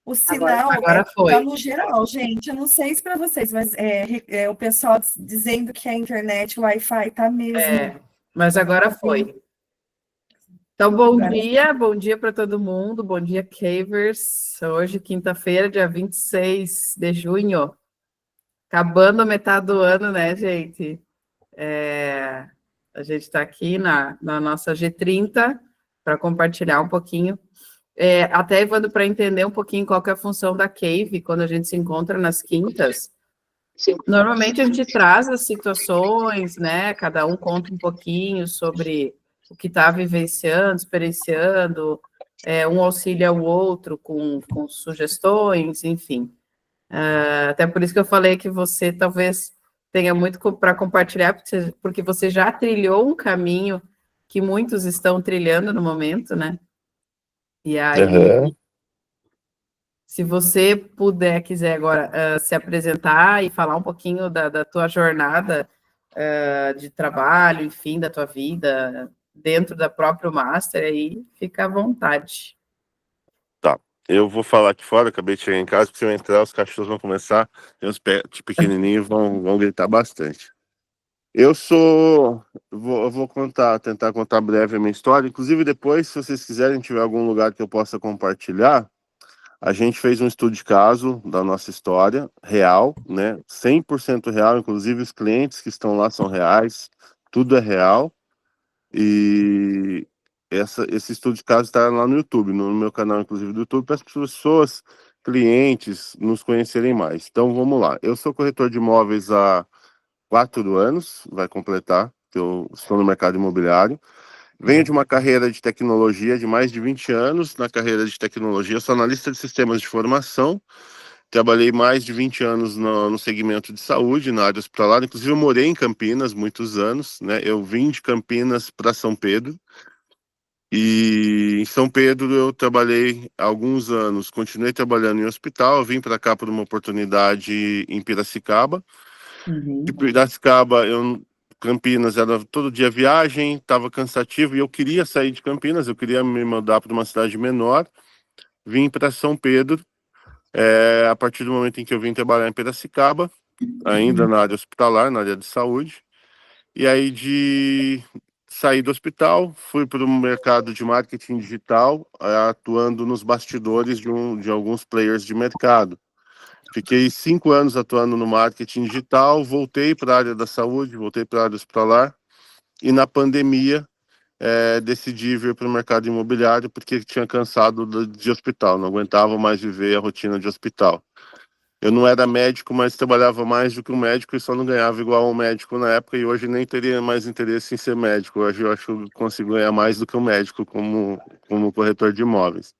O Agora, sinal agora tá foi. no geral, gente. Eu não sei se para vocês, mas o pessoal dizendo que a internet, o Wi-Fi tá mesmo. Mas agora foi. Então, Agora, bom dia para todo mundo, bom dia, Cavers. Hoje, quinta-feira, dia 26 de junho, acabando a metade do ano, né, gente? A gente está aqui na nossa G30 para compartilhar um pouquinho. Até, Evandro, para entender um pouquinho qual que é a função da Cave, quando a gente se encontra nas quintas. Normalmente a gente traz as situações, né? Cada um conta um pouquinho sobre o que está vivenciando, experienciando, um auxilia o outro com sugestões, enfim. Até por isso que eu falei que você talvez tenha muito para compartilhar, porque você já trilhou um caminho que muitos estão trilhando no momento, né? E aí, se você puder, quiser agora se apresentar e falar um pouquinho da tua jornada de trabalho, enfim, da tua vida dentro da própria Master, aí fica à vontade. Tá. Eu vou falar aqui fora, acabei de chegar em casa, porque se eu entrar, os cachorros vão começar, tem os pets pequenininhos, vão gritar bastante. Eu vou tentar contar breve a minha história, inclusive depois, se vocês quiserem, tiver algum lugar que eu possa compartilhar, a gente fez um estudo de caso da nossa história, real, né, 100% real, inclusive os clientes que estão lá são reais, tudo é real, e esse estudo de caso está lá no YouTube, no meu canal, inclusive, do YouTube, para as pessoas, clientes, nos conhecerem mais. Então, vamos lá. Eu sou corretor de imóveis há 4 anos, vai completar, que eu estou no mercado imobiliário. Venho de uma carreira de tecnologia de mais de 20 anos. Na carreira de tecnologia, eu sou analista de sistemas de informação. Trabalhei mais de 20 anos no segmento de saúde, na área hospitalar. Inclusive, eu morei em Campinas muitos anos, né? Eu vim de Campinas para São Pedro. E em São Pedro eu trabalhei alguns anos, continuei trabalhando em hospital, vim para cá por uma oportunidade em Piracicaba. De Piracicaba, Campinas era todo dia viagem, estava cansativo e eu queria sair de Campinas, eu queria me mudar para uma cidade menor. Vim para São Pedro, a partir do momento em que eu vim trabalhar em Piracicaba, ainda na área hospitalar, na área de saúde. E aí de sair do hospital, fui para o mercado de marketing digital, atuando nos bastidores de alguns players de mercado. Fiquei 5 anos atuando no marketing digital, voltei para a área da saúde, voltei para a área hospitalar, e na pandemia decidi vir para o mercado imobiliário porque tinha cansado de hospital, não aguentava mais viver a rotina de hospital. Eu não era médico, mas trabalhava mais do que um médico e só não ganhava igual um médico na época, e hoje nem teria mais interesse em ser médico. Hoje eu acho que eu consigo ganhar mais do que um médico como corretor de imóveis.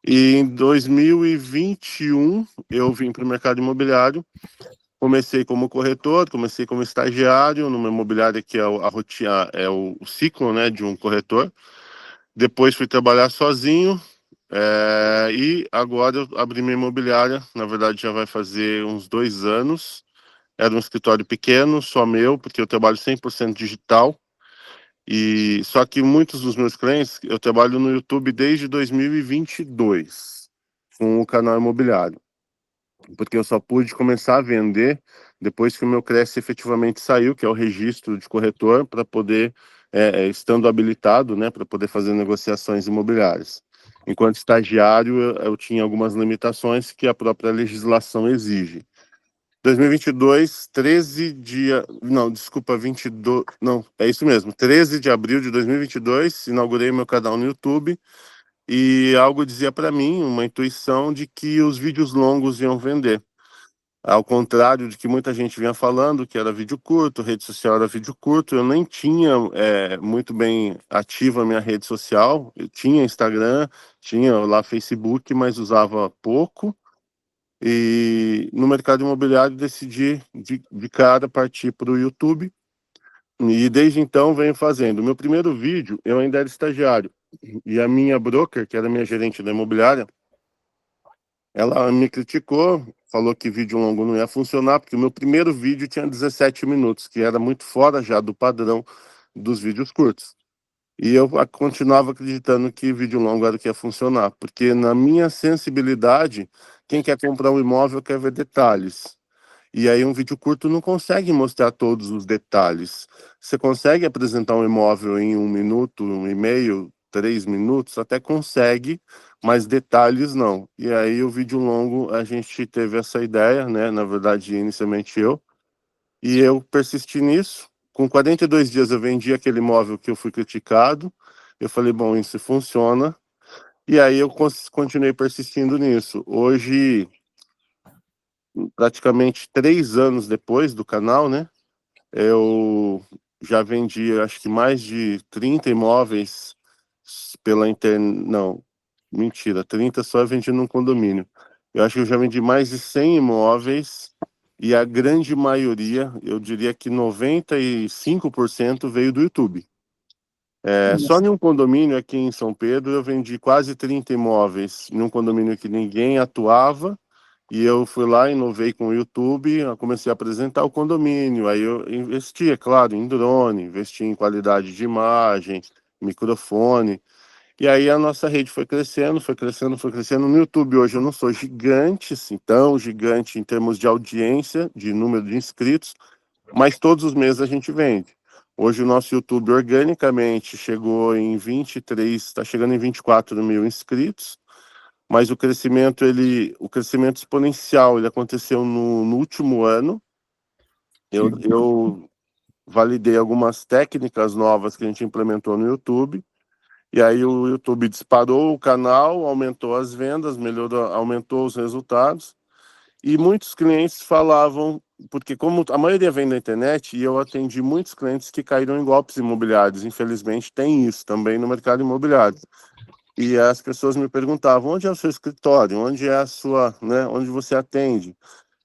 E em 2021 eu vim para o mercado imobiliário, comecei como corretor, comecei como estagiário numa imobiliária que é a rotina, é o ciclo, né, de um corretor. Depois fui trabalhar sozinho, e agora eu abri minha imobiliária, na verdade já vai fazer uns 2 anos. Era um escritório pequeno, só meu, porque eu trabalho 100% digital. E só que muitos dos meus clientes, eu trabalho no YouTube desde 2022, com o canal imobiliário, porque eu só pude começar a vender depois que o meu Cresce efetivamente saiu, que é o registro de corretor, para poder, estando habilitado, né, para poder fazer negociações imobiliárias. Enquanto estagiário, eu tinha algumas limitações que a própria legislação exige. 2022, 13 de... Não, desculpa, 22... Não, é isso mesmo. 13 de abril de 2022, inaugurei meu canal no YouTube e algo dizia para mim, uma intuição de que os vídeos longos iam vender. Ao contrário de que muita gente vinha falando que era vídeo curto, rede social era vídeo curto, eu nem tinha muito bem ativa a minha rede social. Eu tinha Instagram, tinha lá Facebook, mas usava pouco. E no mercado imobiliário decidi de cara partir para o YouTube. E desde então venho fazendo. Meu primeiro vídeo, eu ainda era estagiário. E a minha broker, que era minha gerente da imobiliária, ela me criticou, falou que vídeo longo não ia funcionar, porque o meu primeiro vídeo tinha 17 minutos, que era muito fora já do padrão dos vídeos curtos. E eu continuava acreditando que vídeo longo era o que ia funcionar, porque na minha sensibilidade, quem quer comprar um imóvel quer ver detalhes. E aí um vídeo curto não consegue mostrar todos os detalhes. Você consegue apresentar um imóvel em 1 minuto, 1 e meio, 3 minutos, até consegue, mas detalhes não. E aí o vídeo longo a gente teve essa ideia, né? Na verdade, inicialmente eu, e eu persisti nisso. Com 42 dias eu vendi aquele imóvel que eu fui criticado. Eu falei, bom, isso funciona. E aí eu continuei persistindo nisso. Hoje, praticamente 3 anos depois do canal, né? Eu já vendi, acho que mais de 30 imóveis pela internet. Não, mentira, 30 só eu vendi num condomínio. Eu acho que eu já vendi mais de 100 imóveis e a grande maioria, eu diria que 95% veio do YouTube. Só em um condomínio aqui em São Pedro eu vendi quase 30 imóveis, num condomínio que ninguém atuava. E eu fui lá, inovei com o YouTube, eu comecei a apresentar o condomínio. Aí eu investi, é claro, em drone, investi em qualidade de imagem, microfone. E aí a nossa rede foi crescendo, foi crescendo, foi crescendo. No YouTube hoje eu não sou gigante, assim, tão gigante em termos de audiência, de número de inscritos, mas todos os meses a gente vende. Hoje o nosso YouTube organicamente chegou em 23, está chegando em 24 mil inscritos, mas o crescimento exponencial, ele aconteceu no último ano. Eu validei algumas técnicas novas que a gente implementou no YouTube, e aí o YouTube disparou o canal, aumentou as vendas, melhorou, aumentou os resultados, e muitos clientes falavam, porque como a maioria vem da internet, e eu atendi muitos clientes que caíram em golpes imobiliários, infelizmente tem isso também no mercado imobiliário. E as pessoas me perguntavam, onde é o seu escritório? Onde é a sua, né? Onde você atende?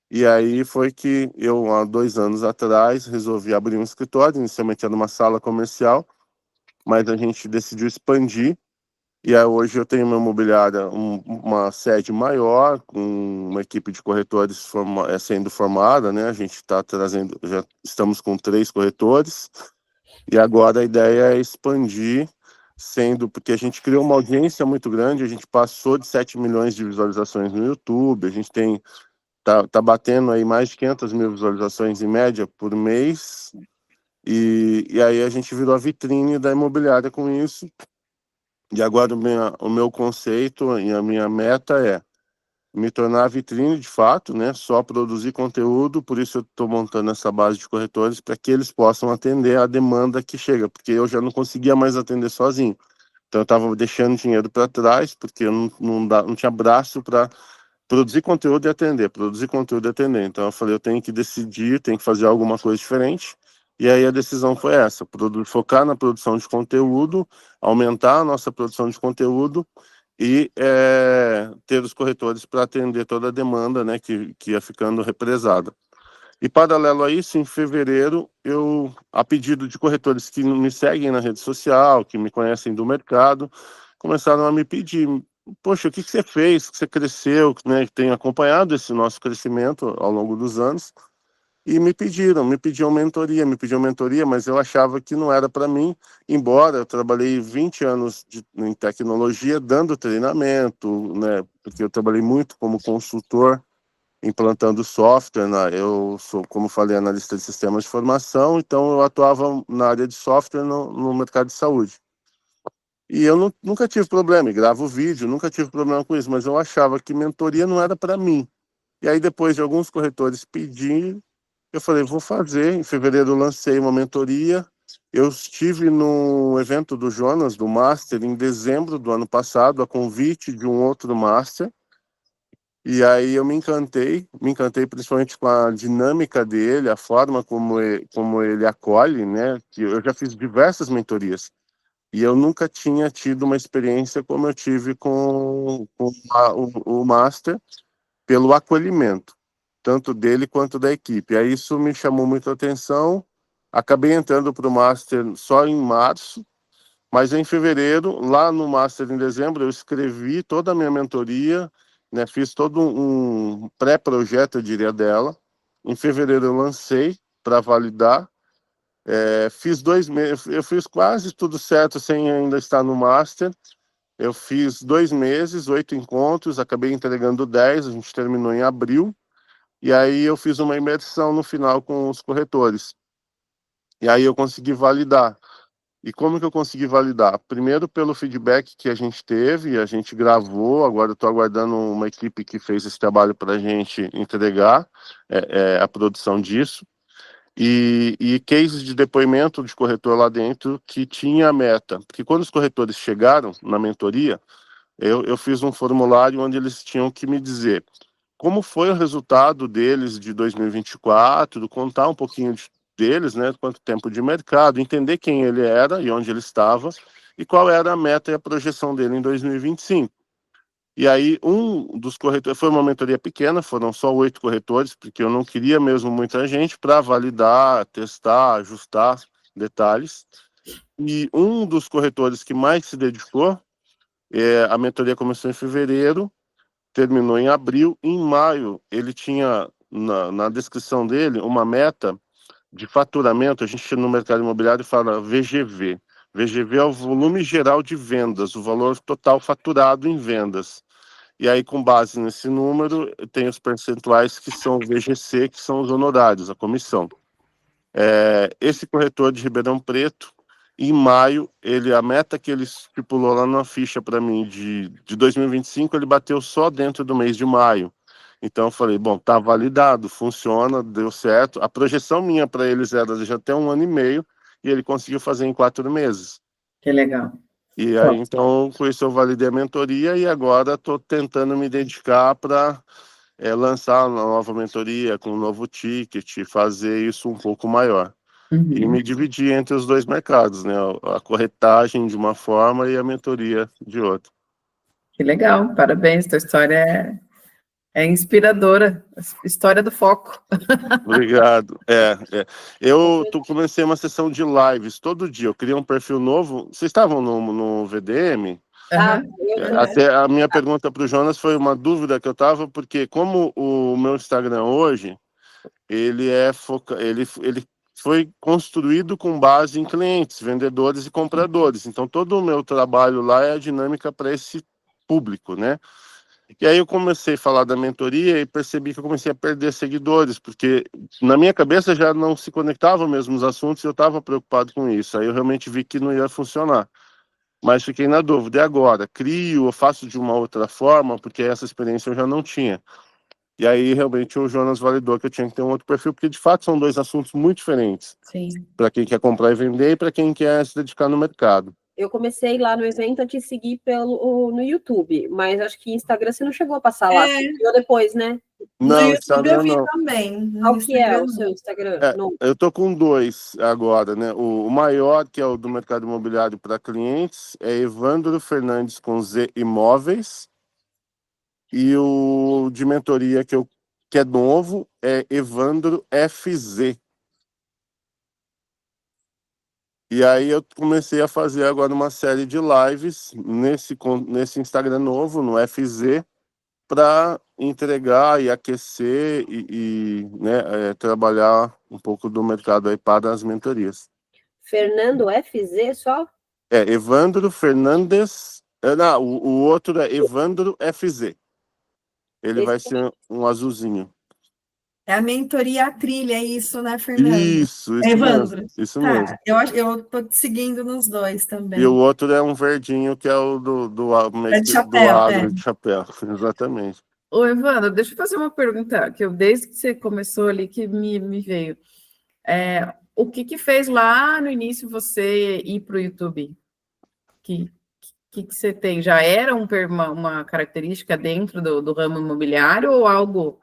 E aí foi que eu, há 2 anos atrás, resolvi abrir um escritório. Inicialmente era uma sala comercial, mas a gente decidiu expandir. E aí hoje eu tenho uma imobiliária, uma sede maior, com uma equipe de corretores sendo formada, né? A gente está trazendo, já estamos com 3 corretores. E agora a ideia é expandir, sendo porque a gente criou uma audiência muito grande, a gente passou de 7 milhões de visualizações no YouTube, a gente tá batendo aí mais de 500 mil visualizações em média por mês, e aí a gente virou a vitrine da imobiliária com isso. E agora o meu conceito e a minha meta é me tornar vitrine de fato, né? Só produzir conteúdo, por isso eu estou montando essa base de corretores para que eles possam atender a demanda que chega, porque eu já não conseguia mais atender sozinho. Então eu estava deixando dinheiro para trás, porque eu não tinha braço para produzir conteúdo e atender, produzir conteúdo e atender. Então eu falei, eu tenho que decidir, tenho que fazer alguma coisa diferente. E aí a decisão foi essa, focar na produção de conteúdo, aumentar a nossa produção de conteúdo e ter os corretores para atender toda a demanda, né, que ia ficando represada. E paralelo a isso, em fevereiro, a pedido de corretores que me seguem na rede social, que me conhecem do mercado, começaram a me pedir, poxa, o que você fez, que você cresceu, né, que tem acompanhado esse nosso crescimento ao longo dos anos, e me pediam mentoria, mas eu achava que não era para mim, embora eu trabalhei 20 anos em tecnologia dando treinamento, né, porque eu trabalhei muito como consultor, implantando software, né? Eu sou, como falei, analista de sistemas de informação, então eu atuava na área de software no mercado de saúde. E eu nunca tive problema, e gravo vídeo, nunca tive problema com isso, mas eu achava que mentoria não era para mim. E aí, depois de alguns corretores pedirem, eu falei, vou fazer. Em fevereiro eu lancei uma mentoria. Eu estive no evento do Jonas, do Master, em dezembro do ano passado, a convite de um outro Master. E aí eu me encantei principalmente com a dinâmica dele, a forma como ele acolhe, né? Que eu já fiz diversas mentorias e eu nunca tinha tido uma experiência como eu tive com o Master, pelo acolhimento, tanto dele quanto da equipe. Aí isso me chamou muito a atenção. Acabei entrando para o Master só em março, mas em fevereiro, lá no Master em dezembro, eu escrevi toda a minha mentoria, né, fiz todo um pré-projeto, eu diria, dela. Em fevereiro eu lancei para validar, Fiz 2 meses, eu fiz quase tudo certo sem ainda estar no Master. Eu fiz 2 meses, 8 encontros, acabei entregando 10, a gente terminou em abril. E aí eu fiz uma imersão no final com os corretores. E aí eu consegui validar. E como que eu consegui validar? Primeiro pelo feedback que a gente teve, a gente gravou, agora eu estou aguardando uma equipe que fez esse trabalho para a gente entregar a produção disso. E cases de depoimento de corretor lá dentro que tinha a meta. Porque quando os corretores chegaram na mentoria, eu fiz um formulário onde eles tinham que me dizer como foi o resultado deles de 2024, contar um pouquinho deles, né, quanto tempo de mercado, entender quem ele era e onde ele estava, e qual era a meta e a projeção dele em 2025. E aí, um dos corretores, foi uma mentoria pequena, foram só 8 corretores, porque eu não queria mesmo muita gente para validar, testar, ajustar detalhes. E um dos corretores que mais se dedicou, a mentoria começou em fevereiro, terminou em abril. Em maio, ele tinha na descrição dele uma meta de faturamento. A gente no mercado imobiliário fala VGV. VGV é o volume geral de vendas, o valor total faturado em vendas. E aí, com base nesse número, tem os percentuais que são o VGC, que são os honorários, a comissão. Esse corretor de Ribeirão Preto, em maio, a meta que ele estipulou lá na ficha para mim de 2025, ele bateu só dentro do mês de maio. Então eu falei, bom, tá validado, funciona, deu certo. A projeção minha para eles era de até 1 ano e meio, e ele conseguiu fazer em 4 meses. Que legal. E aí, então, com isso eu validei a mentoria e agora estou tentando me dedicar para lançar uma nova mentoria com um novo ticket, fazer isso um pouco maior. E me dividir entre os dois mercados, né? A corretagem de uma forma e a mentoria de outra. Que legal, parabéns, tua história é inspiradora, história do foco. Obrigado. Comecei uma sessão de lives todo dia. Eu criei um perfil novo. Vocês estavam no VDM? Até a minha pergunta para o Jonas foi uma dúvida que eu estava, porque como o meu Instagram hoje, ele foi construído com base em clientes, vendedores e compradores. Então, todo o meu trabalho lá é a dinâmica para esse público, né? E aí eu comecei a falar da mentoria e percebi que eu comecei a perder seguidores, porque na minha cabeça já não se conectavam mesmo os assuntos e eu estava preocupado com isso. Aí eu realmente vi que não ia funcionar. Mas fiquei na dúvida. E agora? Crio ou faço de uma outra forma? Porque essa experiência eu já não tinha. E aí realmente o Jonas validou que eu tinha que ter um outro perfil, porque de fato são dois assuntos muito diferentes. Sim. Para quem quer comprar e vender e para quem quer se dedicar no mercado. Eu comecei lá no evento a te seguir no YouTube, mas acho que Instagram você não chegou a passar lá, você viu depois, né? No Não, YouTube Instagram eu vi não. também. Qual que é o seu Instagram? Eu tô com 2 agora, né? O maior, que é o do mercado imobiliário para clientes, é Evandro Fernandes com Z Imóveis. E o de mentoria que é novo é Evandro FZ. E aí eu comecei a fazer agora uma série de lives nesse Instagram novo, no FZ, para entregar e aquecer né, trabalhar um pouco do mercado aí para as mentorias. Fernando FZ só? Evandro Fernandes. Não, o outro é Evandro FZ. Ele vai ser um azulzinho. É a mentoria a trilha, é isso, né, Fernando? Isso Evandro. mesmo. Isso Tá, mesmo. eu tô te seguindo nos dois também. E o outro é um verdinho, que é o do agro de chapéu. Exatamente. Ô, Evandro, deixa eu fazer uma pergunta, que desde que você começou ali, que me veio. O que fez lá no início você ir para o YouTube? Que você tem? Já era uma característica dentro do ramo imobiliário ou algo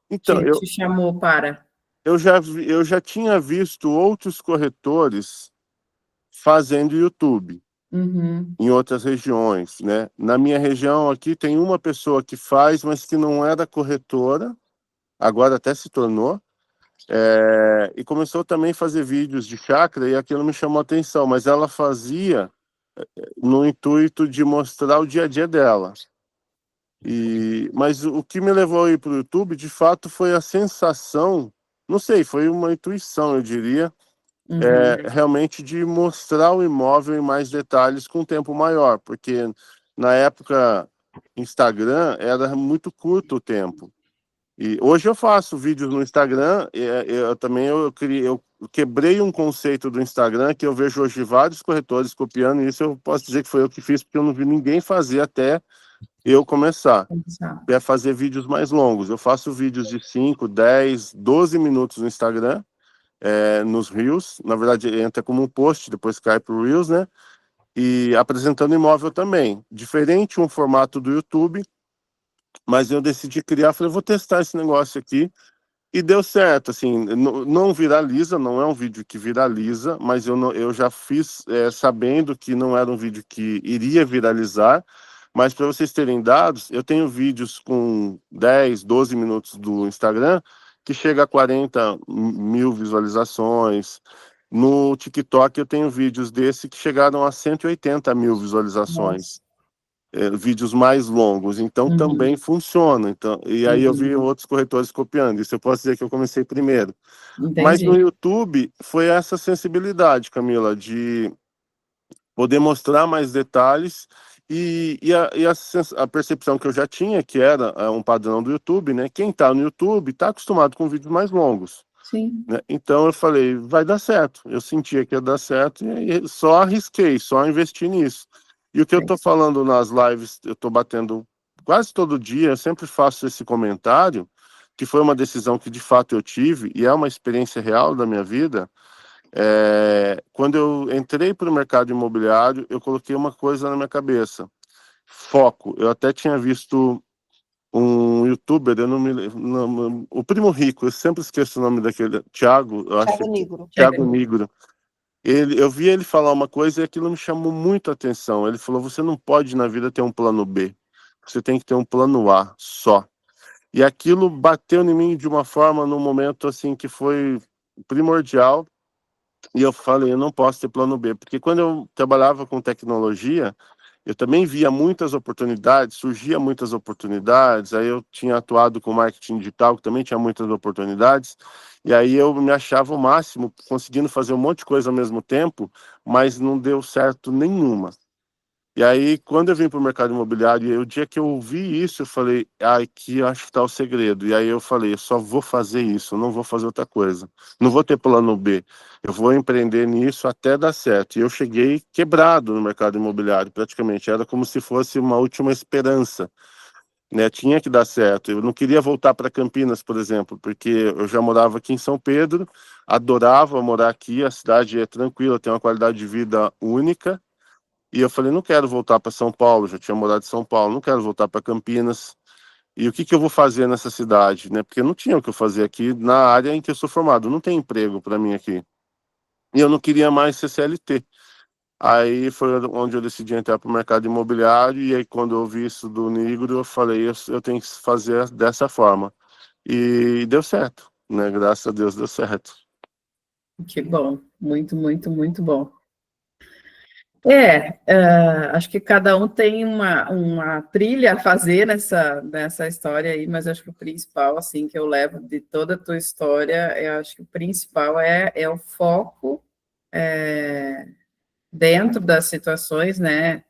Então, te chamou para? eu já tinha visto outros corretores fazendo YouTube em outras regiões, né? Na minha região aqui tem uma pessoa que faz, mas que não era corretora, agora até se tornou, e começou também a fazer vídeos de chácara e aquilo me chamou a atenção, mas ela fazia no intuito de mostrar o dia a dia dela. Mas o que me levou a ir para o YouTube, de fato, foi a sensação, não sei, foi uma intuição, eu diria, realmente de mostrar o imóvel em mais detalhes com tempo maior, porque na época Instagram era muito curto o tempo. E hoje eu faço vídeos no Instagram, eu quebrei um conceito do Instagram que eu vejo hoje vários corretores copiando, e isso eu posso dizer que foi eu que fiz, porque eu não vi ninguém fazer até eu começar. É fazer vídeos mais longos. Eu faço vídeos de 5, 10, 12 minutos no Instagram, nos Reels. Na verdade, entra como um post, depois cai para o Reels, né? E apresentando imóvel também. Diferente um formato do YouTube, mas eu decidi criar, falei, vou testar esse negócio aqui. E deu certo, assim, não viraliza, não é um vídeo que viraliza, mas eu já fiz sabendo que não era um vídeo que iria viralizar, mas para vocês terem dados, eu tenho vídeos com 10, 12 minutos do Instagram que chega a 40 mil visualizações. No TikTok eu tenho vídeos desse que chegaram a 180 mil visualizações. Vídeos mais longos, então também funciona. Então, e aí eu vi outros corretores copiando. Isso eu posso dizer que eu comecei primeiro. Entendi. Mas no YouTube foi essa sensibilidade, Camila, de poder mostrar mais detalhes e a percepção que eu já tinha, que era um padrão do YouTube, né? Quem está no YouTube está acostumado com vídeos mais longos. Sim. Né? Então eu falei, vai dar certo. Eu sentia que ia dar certo e aí só arrisquei, só investi nisso. E o que eu estou falando nas lives, eu estou batendo quase todo dia, eu sempre faço esse comentário, que foi uma decisão que de fato eu tive, e é uma experiência real da minha vida. Quando eu entrei para o mercado imobiliário, eu coloquei uma coisa na minha cabeça: foco. Eu até tinha visto um youtuber, eu não me lembro, o Primo Rico, eu sempre esqueço o nome daquele, Thiago, eu acho. Thiago Nigro. Eu vi ele falar uma coisa e aquilo me chamou muito a atenção. Ele falou, você não pode na vida ter um plano B, você tem que ter um plano A só. E aquilo bateu em mim de uma forma, num momento assim que foi primordial, e eu falei, eu não posso ter plano B, porque quando eu trabalhava com tecnologia, eu também via muitas oportunidades, surgia muitas oportunidades, aí eu tinha atuado com marketing digital, que também tinha muitas oportunidades, e aí eu me achava o máximo, conseguindo fazer um monte de coisa ao mesmo tempo, mas não deu certo nenhuma. E aí, quando eu vim para o mercado imobiliário, o dia que eu ouvi isso, eu falei, aqui eu acho que está o segredo. E aí eu falei, eu só vou fazer isso, eu não vou fazer outra coisa. Não vou ter plano B. Eu vou empreender nisso até dar certo. E eu cheguei quebrado no mercado imobiliário, praticamente. Era como se fosse uma última esperança. Né? Tinha que dar certo. Eu não queria voltar para Campinas, por exemplo, porque eu já morava aqui em São Pedro, adorava morar aqui, a cidade é tranquila, tem uma qualidade de vida única. E eu falei, não quero voltar para São Paulo, já tinha morado em São Paulo, não quero voltar para Campinas. E o que eu vou fazer nessa cidade, né? Porque não tinha o que eu fazer aqui na área em que eu sou formado, não tem emprego para mim aqui. E eu não queria mais ser CLT. Aí foi onde eu decidi entrar para o mercado imobiliário, e aí quando eu ouvi isso do Nigro, eu falei, eu tenho que fazer dessa forma. E deu certo, né? Graças a Deus deu certo. Que bom, muito, muito, muito bom. Acho que cada um tem uma trilha a fazer nessa história aí, mas acho que o principal, assim, que eu levo de toda a tua história, eu acho que o principal é o foco dentro das situações, né?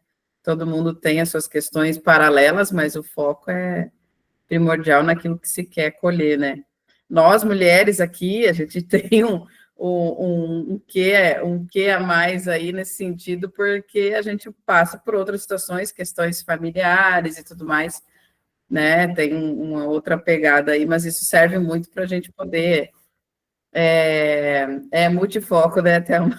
Todo mundo tem as suas questões paralelas, mas o foco é primordial naquilo que se quer colher, né? Nós, mulheres aqui, a gente tem um quê a mais aí nesse sentido, porque a gente passa por outras situações, questões familiares e tudo mais, né? Tem uma outra pegada aí, mas isso serve muito para a gente poder multifoco, né, Thelma?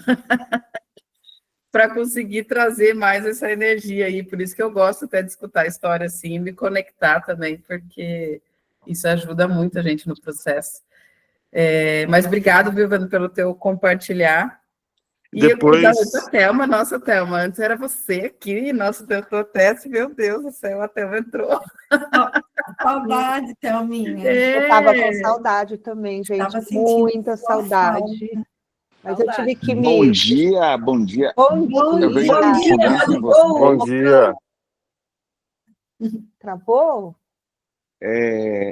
Para conseguir trazer mais essa energia aí, por isso que eu gosto até de escutar a história assim, e me conectar também, porque isso ajuda muito a gente no processo. Mas obrigado, Vilvano, pelo teu compartilhar. E Depois... eu queria dar a Thelma, nossa, Thelma, antes era você aqui, nosso doutor teste, meu Deus do céu, a Thelma entrou. Saudade, Thelminha. Eu estava com saudade também, gente, muita saudade. Mas eu tive que me... Bom dia, bom dia. Bom dia. Eu vejo correspondência em você. Bom dia. Travou?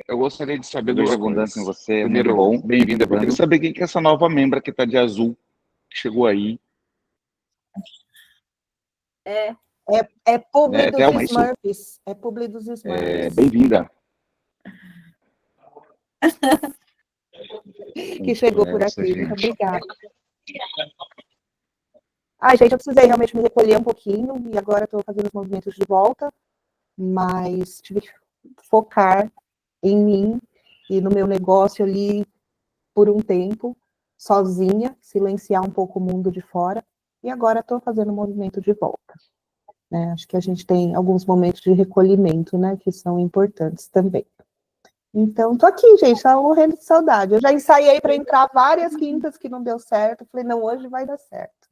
Eu gostaria de saber duas abundância em você. Primeiro, bom, bem-vinda. Eu queria saber quem que é essa nova membra que está de azul. que chegou aí. É, É publi É, dos Thelma, isso? Smurfs. É publi dos Smurfs. Bem-vinda. Que chegou por Essa, aqui. Muito gente. obrigada. Ai, gente, eu precisei realmente me recolher um pouquinho e agora estou fazendo os movimentos de volta, mas tive que focar em mim e no meu negócio ali por um tempo, sozinha, silenciar um pouco o mundo de fora, e agora estou fazendo o movimento de volta. Né? Acho que a gente tem alguns momentos de recolhimento, né, que são importantes também. Então, tô aqui, gente, tá morrendo de saudade. Eu já ensaiei para entrar várias quintas que não deu certo. Falei, não, hoje vai dar certo.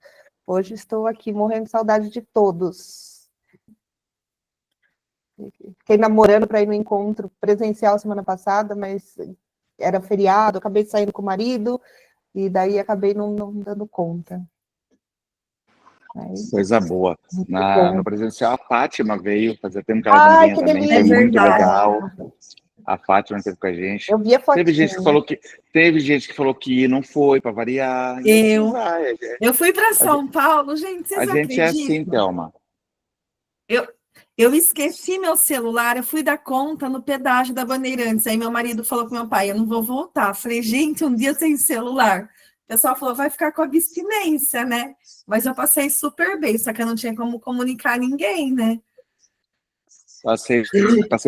Hoje estou aqui morrendo de saudade de todos. Fiquei namorando para ir no encontro presencial semana passada, mas era feriado, acabei saindo com o marido, e daí acabei não dando conta. Aí, Coisa boa. No presencial, a Fátima veio, fazia tempo que ela não ai, vinha que também, delícia! foi muito verdade. legal. A Fátima esteve com a gente. Eu vi a fotinha. Teve gente que falou que não foi, para variar. Eu. Vai. Eu fui para São Paulo, gente, A vocês gente é assim, acreditam? Thelma. Eu esqueci meu celular, eu fui dar conta no pedágio da Bandeirantes. Aí meu marido falou com meu pai, eu não vou voltar. Falei, gente, um dia sem celular. O pessoal falou, vai ficar com abstinência, né? Mas eu passei super bem, só que eu não tinha como comunicar ninguém, né? Passei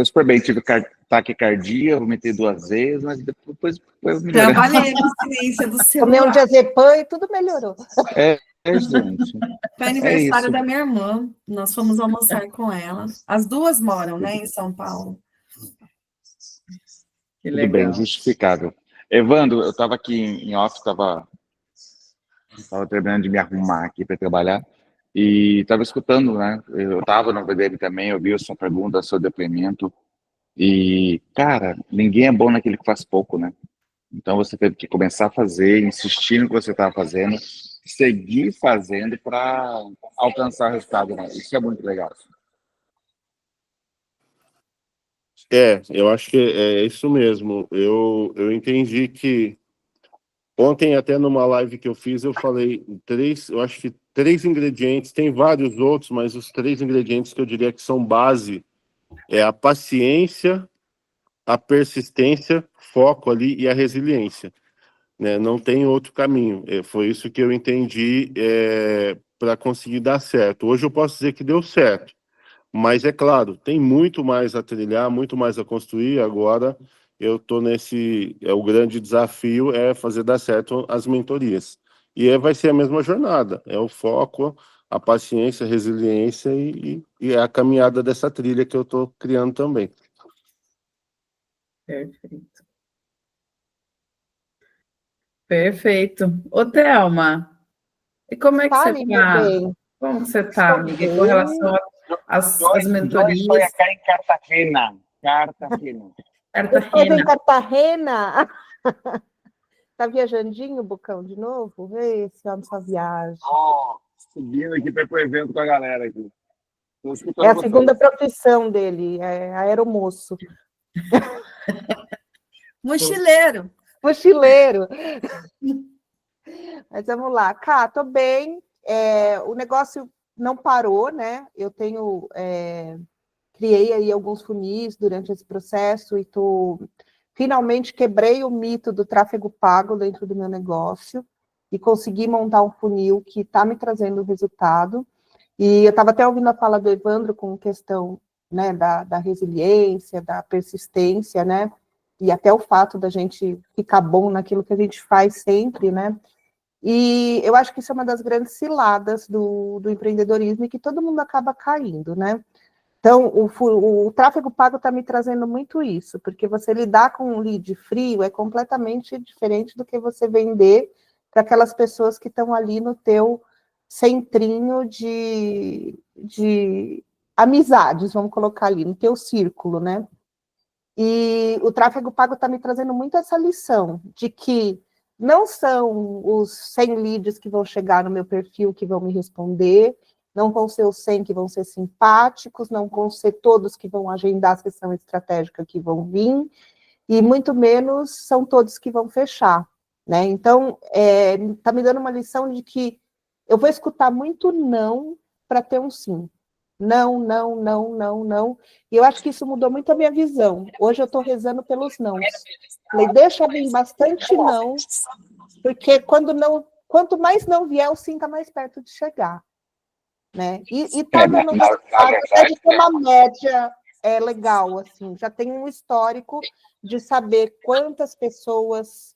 super bem. Tive taquicardia, vomitei 2 vezes, mas depois foi melhorando. Trabalhei a abstinência do Tomei um celular. diazepam e tudo melhorou. Gente. Foi aniversário isso. da minha irmã. Nós fomos almoçar com ela. As duas moram, né, em São Paulo. Que Tudo legal. bem, justificável. Evandro, eu estava aqui em off, estava terminando de me arrumar aqui para trabalhar e estava escutando, né? Eu estava no VDM também, ouvi a sua pergunta, seu depoimento e, cara, ninguém é bom naquele que faz pouco, né? Então você teve que começar a fazer, insistir no que você estava fazendo, seguir fazendo para alcançar o resultado, né? Isso é muito legal. Eu acho que é isso mesmo. Eu entendi que ontem, até numa live que eu fiz, eu falei eu acho que 3 ingredientes, tem vários outros, mas os 3 ingredientes que eu diria que são base é a paciência, a persistência, foco ali e a resiliência, né? Não tem outro caminho. Foi isso que eu entendi para conseguir dar certo. Hoje eu posso dizer que deu certo. Mas é claro, tem muito mais a trilhar, muito mais a construir. Agora eu estou o grande desafio é fazer dar certo as mentorias. E vai ser a mesma jornada, é o foco, a paciência, a resiliência e a caminhada dessa trilha que eu estou criando também. Perfeito. Perfeito. Ô, Thelma, e como é que você Fale, meu está? bem. Como você está, Estou amiga, com bem. relação às Eu mentorias? estou aqui em Cartagena. Eu estou em Cartagena. Cartagena. Tá viajandinho, Bocão, de novo? Esse homem só viaja. Subindo aqui para ir pro evento com a galera aqui. Tô escutando É a vocês. segunda profissão dele, é aeromoço. Mochileiro. Mochileiro. Mas vamos lá. Cá, tô bem. O negócio não parou, né? Eu criei aí alguns funis durante esse processo e finalmente quebrei o mito do tráfego pago dentro do meu negócio e consegui montar um funil que está me trazendo resultado. E eu estava até ouvindo a fala do Evandro com questão, né, da resiliência, da persistência, né? E até o fato da gente ficar bom naquilo que a gente faz sempre, né? E eu acho que isso é uma das grandes ciladas do empreendedorismo e que todo mundo acaba caindo, né? Então, o tráfego pago está me trazendo muito isso, porque você lidar com um lead frio é completamente diferente do que você vender para aquelas pessoas que estão ali no teu centrinho de amizades, vamos colocar ali, no teu círculo, né? E o tráfego pago está me trazendo muito essa lição de que não são os 100 leads que vão chegar no meu perfil que vão me responder, não vão ser os 100 que vão ser simpáticos, não vão ser todos que vão agendar a sessão estratégica que vão vir, e muito menos são todos que vão fechar. né? Então, tá me dando uma lição de que eu vou escutar muito não para ter um sim. Não, não, não, não, não. E eu acho que isso mudou muito a minha visão. Hoje eu estou rezando pelos nãos. Falei, deixa vir bastante não, porque quanto mais não vier, o sim está mais perto de chegar. Né? E tá dando resultado até de ter uma média legal, assim, já tem um histórico de saber quantas pessoas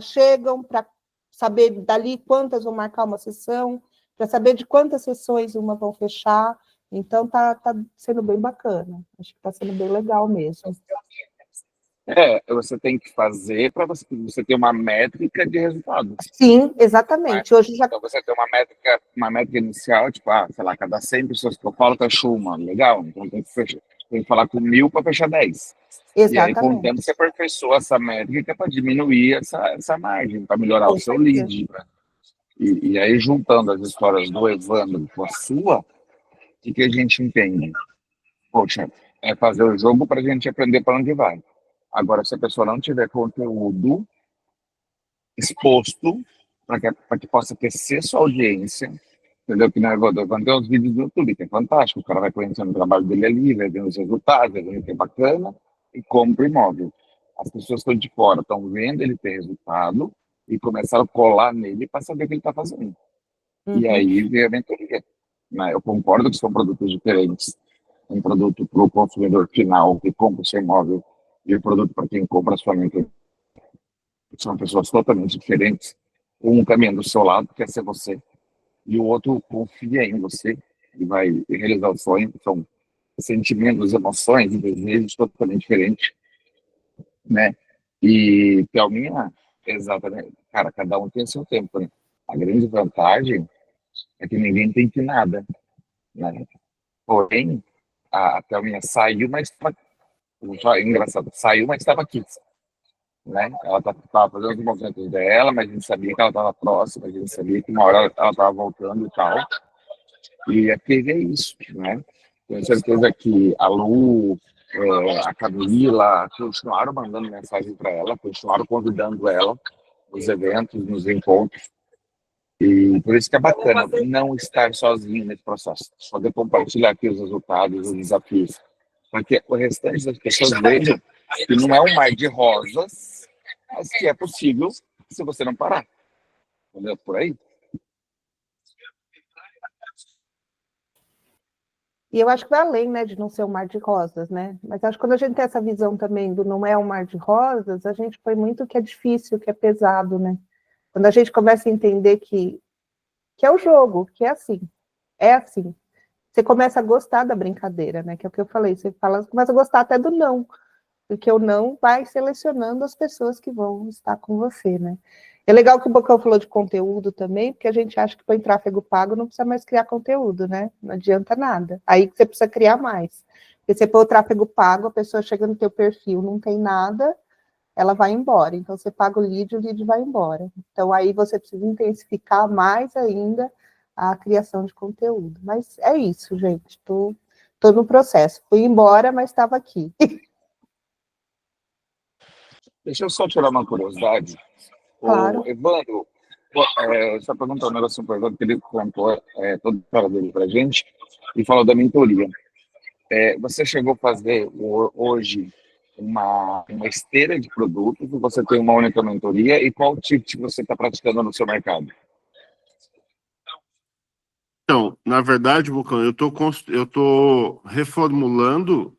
chegam, para saber dali quantas vão marcar uma sessão, para saber de quantas sessões uma vão fechar. Então tá sendo bem bacana, acho que está sendo bem legal mesmo. Você tem que fazer para você ter uma métrica de resultado. Sim, exatamente. Hoje já... Então você tem uma métrica inicial, tipo, sei lá, cada 100 pessoas que eu falo, fechou uma, legal, então tem que falar com 1.000 para fechar 10. Exatamente. E aí, com o tempo, você aperfeiçoa essa métrica para diminuir essa margem, para melhorar o seu lead. E aí, juntando as histórias do Evandro com a sua, o que a gente entende? Poxa, é fazer o jogo para a gente aprender para onde vai. Agora, se a pessoa não tiver conteúdo exposto para que possa crescer sua audiência, entendeu? Que não é Evandro tem os vídeos do YouTube, que é fantástico, o cara vai conhecendo o trabalho dele ali, vai vendo os resultados, vai vendo que é bacana, e compra imóvel. As pessoas que estão de fora estão vendo ele ter resultado e começaram a colar nele para saber o que ele está fazendo. E aí vem a mentoria. Né? Eu concordo que são produtos diferentes. Um produto para o consumidor final que compra o seu imóvel e o produto para quem compra a sua mentoria. São pessoas totalmente diferentes. Um caminhando do seu lado, quer ser você, e o outro confia em você e vai realizar o sonho. São sentimentos, emoções e desejos totalmente diferentes, né? E Thelminha, exatamente, cara, cada um tem seu tempo, né? A grande vantagem é que ninguém tem que nada, né? Porém, a Thelminha saiu, mas engraçado, saiu, mas estava aqui, né? Ela estava fazendo os movimentos dela, mas a gente sabia que ela estava próxima, a gente sabia que uma hora ela estava voltando e tal. E aqui é isso, né? Tenho certeza que a Lu, a Camila, continuaram mandando mensagem para ela, continuaram convidando ela nos eventos, nos encontros. E por isso que é bacana não estar sozinho nesse processo, poder compartilhar aqui os resultados, os desafios, para que o restante das pessoas vejam que não é um mar de rosas, mas que é possível se você não parar. Entendeu? Por aí. E eu acho que vai além, né, de não ser um mar de rosas, né? Mas acho que quando a gente tem essa visão também do não é um mar de rosas, a gente põe muito que é difícil, que é pesado, né? Quando a gente começa a entender que é o jogo, que é assim, você começa a gostar da brincadeira, né? Que é o que eu falei, você começa a gostar até do não, porque o não vai selecionando as pessoas que vão estar com você, né? É legal que o Bocão falou de conteúdo também, porque a gente acha que põe tráfego pago não precisa mais criar conteúdo, né? Não adianta nada. Aí que você precisa criar mais. Porque você põe o tráfego pago, a pessoa chega no teu perfil, não tem nada, ela vai embora. Então, você paga o lead vai embora. Então, aí você precisa intensificar mais ainda a criação de conteúdo. Mas é isso, gente. Estou no processo. Fui embora, mas estava aqui. Deixa eu só tirar uma curiosidade. Claro. O Evandro, só perguntar um negócio para o Evandro, que ele contou toda a história dele para a gente e falou da mentoria. Você chegou a fazer hoje uma esteira de produtos, você tem uma única mentoria, e qual tipo você está praticando no seu mercado? Então, na verdade, Vulcão, eu tô reformulando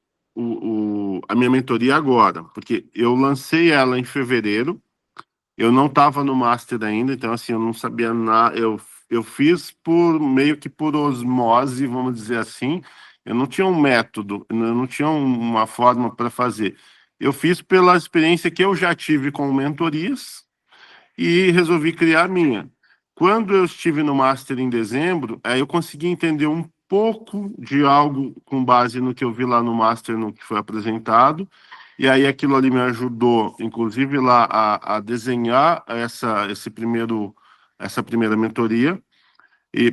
a minha mentoria agora, porque eu lancei ela em fevereiro, eu não estava no Master ainda, então assim, eu não sabia nada, eu fiz meio que por osmose, vamos dizer assim, eu não tinha um método, eu não tinha uma forma para fazer. Eu fiz pela experiência que eu já tive com mentorias e resolvi criar a minha. Quando eu estive no Master em dezembro, aí eu consegui entender um pouco de algo com base no que eu vi lá no Master, no que foi apresentado, e aí aquilo ali me ajudou, inclusive lá a desenhar essa primeira mentoria.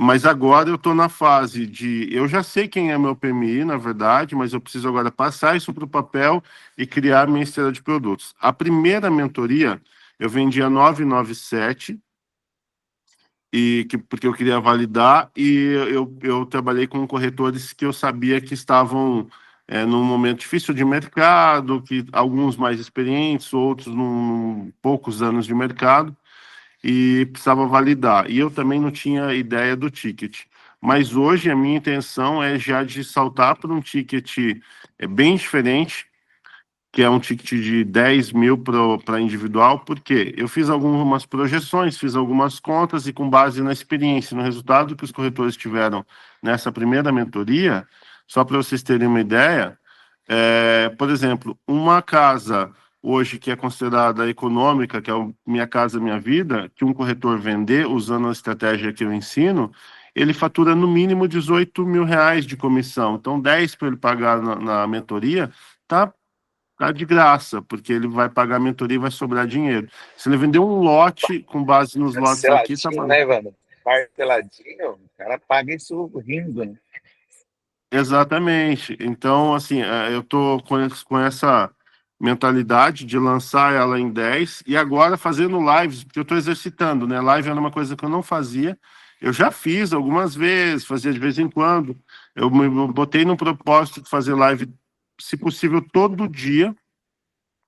Mas agora eu estou na fase eu já sei quem é meu PMI, na verdade, mas eu preciso agora passar isso para o papel e criar minha esteira de produtos. A primeira mentoria eu vendia 997, porque eu queria validar, e eu trabalhei com corretores que eu sabia que estavam num momento difícil de mercado, que alguns mais experientes, outros poucos anos de mercado, e precisava validar. E eu também não tinha ideia do ticket. Mas hoje a minha intenção é já de saltar para um ticket bem diferente, que é um ticket de 10 mil para individual, porque eu fiz algumas projeções, fiz algumas contas, e com base na experiência, no resultado que os corretores tiveram nessa primeira mentoria, só para vocês terem uma ideia, por exemplo, uma casa hoje que é considerada econômica, que é o Minha Casa Minha Vida, que um corretor vender usando a estratégia que eu ensino, ele fatura no mínimo 18 mil reais de comissão. Então, 10 para ele pagar na mentoria, tá de graça, porque ele vai pagar a mentoria e vai sobrar dinheiro. Se ele vender um lote com base nos lotes aqui, tá bom. Né, Evandro? Parceladinho, o cara paga isso rindo, né? Exatamente. Então, assim, eu tô com essa mentalidade de lançar ela em 10 e agora fazendo lives, porque eu estou exercitando, né? Live era uma coisa que eu não fazia. Eu já fiz algumas vezes, fazia de vez em quando. Eu me botei no propósito de fazer live, se possível, todo dia.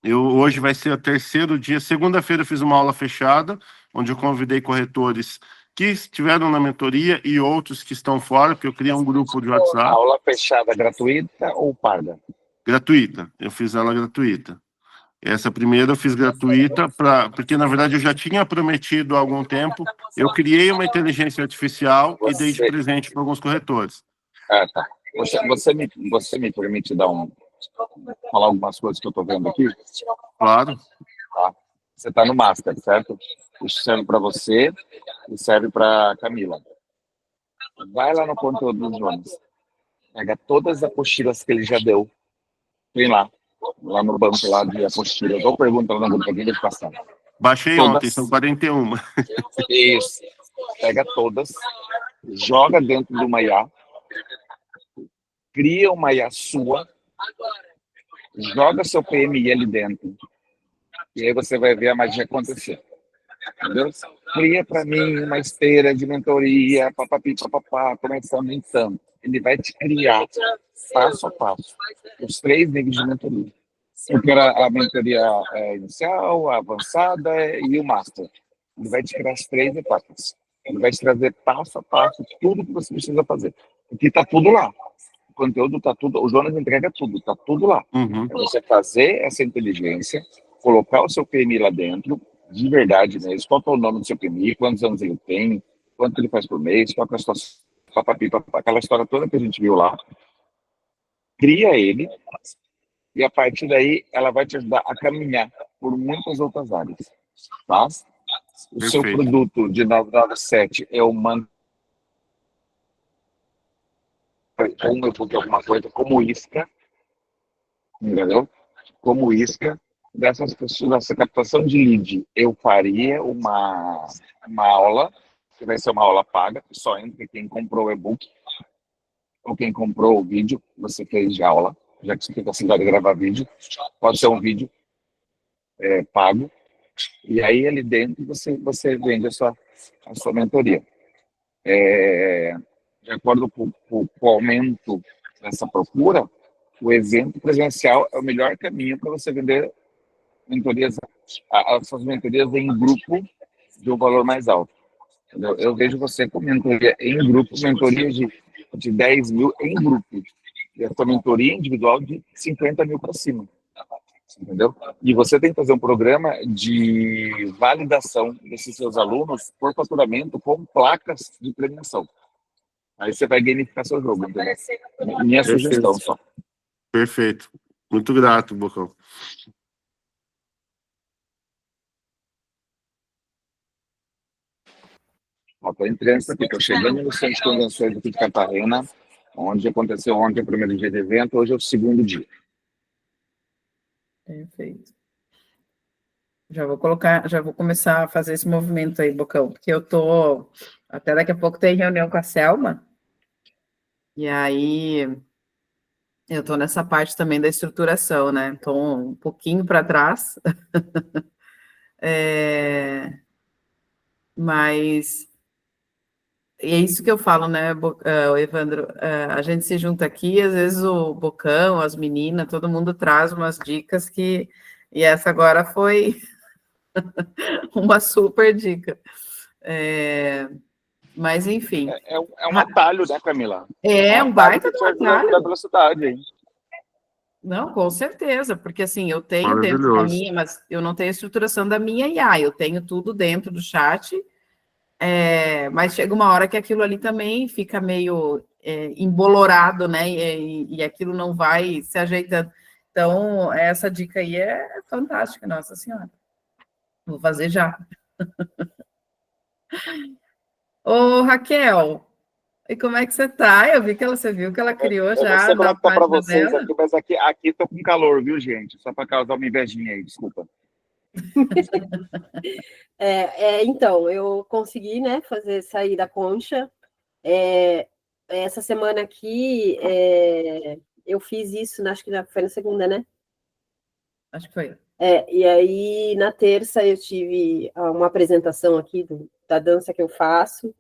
Hoje vai ser o terceiro dia. Segunda-feira eu fiz uma aula fechada, onde eu convidei corretores que estiveram na mentoria e outros que estão fora, porque eu criei um grupo de WhatsApp. Aula fechada gratuita ou paga? Gratuita. Eu fiz ela gratuita. Essa primeira eu fiz gratuita, porque, na verdade, eu já tinha prometido há algum tempo. Eu criei uma inteligência artificial e dei de presente para alguns corretores. Ah, tá. Você me permite falar algumas coisas que eu estou vendo aqui? Claro. Tá. Você está no Master, certo? Isso serve para você e serve para Camila. Vai lá no conteúdo do Jonas. Pega todas as apostilas que ele já deu. Tem lá no banco lá de apostilas. Ou pergunta lá no grupo de passar. Baixei todas. Ontem, são 41. Isso. Pega todas, joga dentro de uma IA, cria uma IA sua, joga seu PMI ali dentro. E aí você vai ver a magia acontecer. Entendeu? Cria para mim uma esteira de mentoria, papapi, papapá, começando então. Ele vai te criar passo a passo os 3 níveis de mentoria. Eu quero a mentoria inicial, a avançada e o master. Ele vai te criar as 3 etapas. Ele vai te trazer passo a passo tudo que você precisa fazer. Porque está tudo lá. O conteúdo está tudo, o Jonas entrega tudo, está tudo lá. Uhum. É você fazer essa inteligência, colocar o seu PMI lá dentro, de verdade mesmo, qual é o nome do seu PMI, quantos anos ele tem, quanto ele faz por mês, qual é a situação, aquela história toda que a gente viu lá. Cria ele, e a partir daí ela vai te ajudar a caminhar por muitas outras áreas, tá? O seu produto de 997 é o alguma coisa como isca, entendeu? Como isca dessas pessoas, dessa captação de lead. Eu faria uma aula, que vai ser uma aula paga, que só entra quem comprou o e-book ou quem comprou o vídeo, você fez de aula, já que você tem capacidade de gravar vídeo, pode ser um vídeo pago, e aí ali dentro você vende a sua mentoria. De acordo com o aumento dessa procura, o evento presencial é o melhor caminho para você vender mentorias, as suas mentorias em grupo de um valor mais alto. Entendeu? Eu vejo você com mentoria em grupo, mentoria de 10 mil em grupo, e a sua mentoria individual de 50 mil para cima. Entendeu? E você tem que fazer um programa de validação desses seus alunos por faturamento com placas de premiação. Aí você vai gamificar seu jogo, entendeu? Minha sugestão só. Perfeito. Muito grato, Bocão. Estou entrando aqui, estou chegando no centro de convenções aqui de Catarina, onde aconteceu ontem o primeiro dia de evento, hoje é o segundo dia. Perfeito. Já vou começar a fazer esse movimento aí, Bocão, porque até daqui a pouco tem reunião com a Selma, e aí eu estou nessa parte também da estruturação, né? Estou um pouquinho para trás, Mas é isso que eu falo, né, Evandro? A gente se junta aqui, às vezes o Bocão, as meninas, todo mundo traz umas dicas que. E essa agora foi uma super dica. Mas, enfim. É um atalho, né, Camila? É um baita que de te um ajuda atalho. da velocidade, hein? Não, com certeza, porque assim, eu tenho dentro da Maravilhoso. minha, mas eu não tenho a estruturação da minha IA, eu tenho tudo dentro do chat, mas chega uma hora que aquilo ali também fica meio embolorado, né? E aquilo não vai se ajeitando. Então, essa dica aí é fantástica, Nossa Senhora. Vou fazer já. Ô, Raquel, e como é que você tá? Eu vi que você viu que ela criou Eu não sei já como na é que tá para página vocês dela. aqui, mas aqui tô com calor, viu, gente? Só para causar uma invejinha aí, desculpa. Então, eu consegui, né, sair da concha. Essa semana aqui, eu fiz isso, acho que já foi na segunda, né? Acho que foi. E aí, na terça, eu tive uma apresentação aqui da dança que eu faço,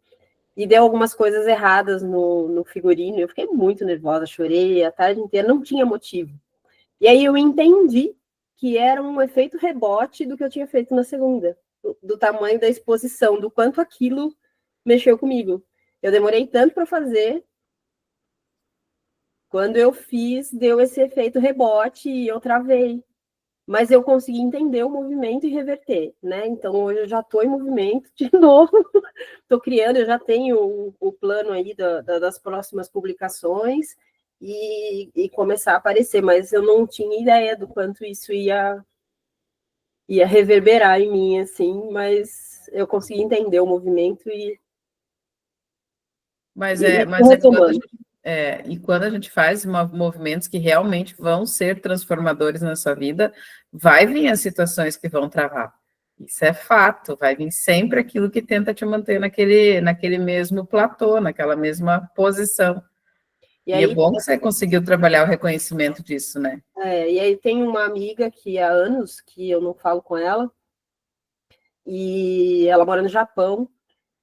e deu algumas coisas erradas no figurino. Eu fiquei muito nervosa, chorei a tarde inteira, não tinha motivo. E aí eu entendi que era um efeito rebote do que eu tinha feito na segunda, do tamanho da exposição, do quanto aquilo mexeu comigo. Eu demorei tanto para fazer, quando eu fiz, deu esse efeito rebote e eu travei. Mas eu consegui entender o movimento e reverter, né? Então hoje eu já estou em movimento de novo, estou criando, eu já tenho o plano aí das próximas publicações e começar a aparecer, mas eu não tinha ideia do quanto isso ia reverberar em mim, assim, mas eu consegui entender o movimento Mas e quando retomando. e quando a gente faz movimentos que realmente vão ser transformadores na sua vida, vai vir as situações que vão travar. Isso é fato, vai vir sempre aquilo que tenta te manter naquele mesmo platô, naquela mesma posição. E E é aí, bom que você conseguiu trabalhar o reconhecimento disso, né? e aí tem uma amiga que há anos que eu não falo com ela, e ela mora no Japão,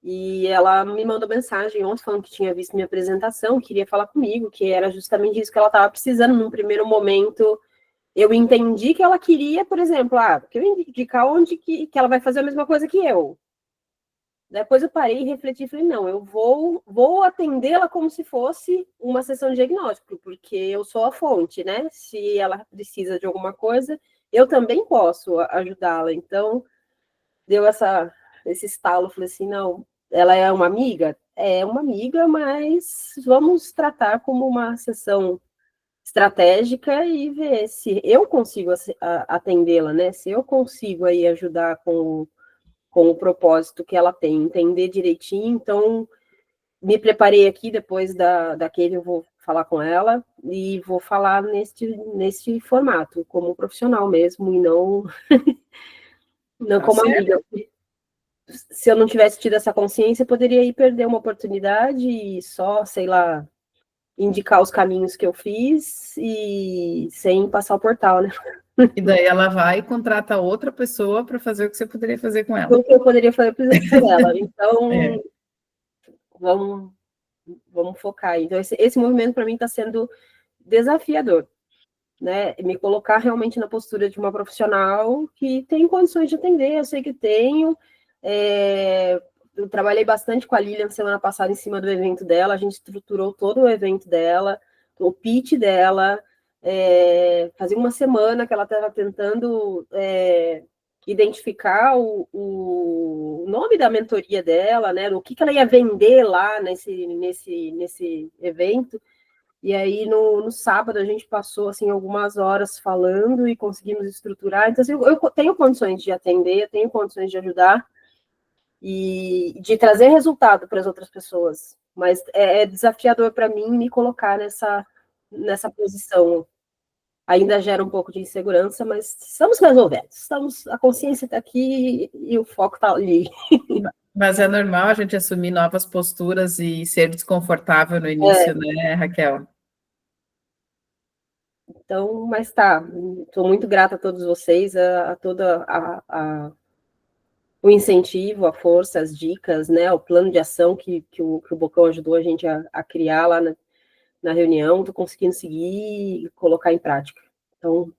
e ela me mandou mensagem ontem falando que tinha visto minha apresentação, queria falar comigo, que era justamente isso que ela estava precisando. Num primeiro momento, eu entendi que ela queria, por exemplo, que eu indicar onde que ela vai fazer a mesma coisa que eu. Depois eu parei e refleti e falei, não, eu vou atendê-la como se fosse uma sessão de diagnóstico, porque eu sou a fonte, né? Se ela precisa de alguma coisa, eu também posso ajudá-la. Então, deu esse estalo, falei assim, não, ela é uma amiga? É uma amiga, mas vamos tratar como uma sessão estratégica e ver se eu consigo atendê-la, né? Se eu consigo aí ajudar com o propósito que ela tem, entender direitinho. Então, me preparei aqui, depois da Kevin, eu vou falar com ela e vou falar neste formato, como profissional mesmo, e não, não Tá como certo? amiga. Se eu não tivesse tido essa consciência, eu poderia ir perder uma oportunidade e só, sei lá, indicar os caminhos que eu fiz e sem passar o portal, né? E daí ela vai e contrata outra pessoa para fazer o que você poderia fazer com ela. O que eu poderia fazer por ela. Então, É. vamos focar aí. Então, esse movimento para mim está sendo desafiador, né? Me colocar realmente na postura de uma profissional que tem condições de atender, eu sei que tenho. Eu trabalhei bastante com a Lilian semana passada em cima do evento dela, a gente estruturou todo o evento dela, o pitch dela. Fazia uma semana que ela estava tentando identificar o nome da mentoria dela, né? O que ela ia vender lá nesse evento. E aí, no sábado, a gente passou, assim, algumas horas falando e conseguimos estruturar. Então, assim, eu tenho condições de atender, eu tenho condições de ajudar e de trazer resultado para as outras pessoas. Mas é desafiador para mim me colocar nessa posição. Ainda gera um pouco de insegurança, mas estamos resolvendo. A consciência está aqui e o foco está ali. Mas é normal a gente assumir novas posturas e ser desconfortável no início, né, Raquel? Então, mas tá, estou muito grata a todos vocês, a toda o incentivo, a força, as dicas, né, o plano de ação que o Bocão ajudou a gente a criar lá na reunião, estou conseguindo seguir e colocar em prática. Então,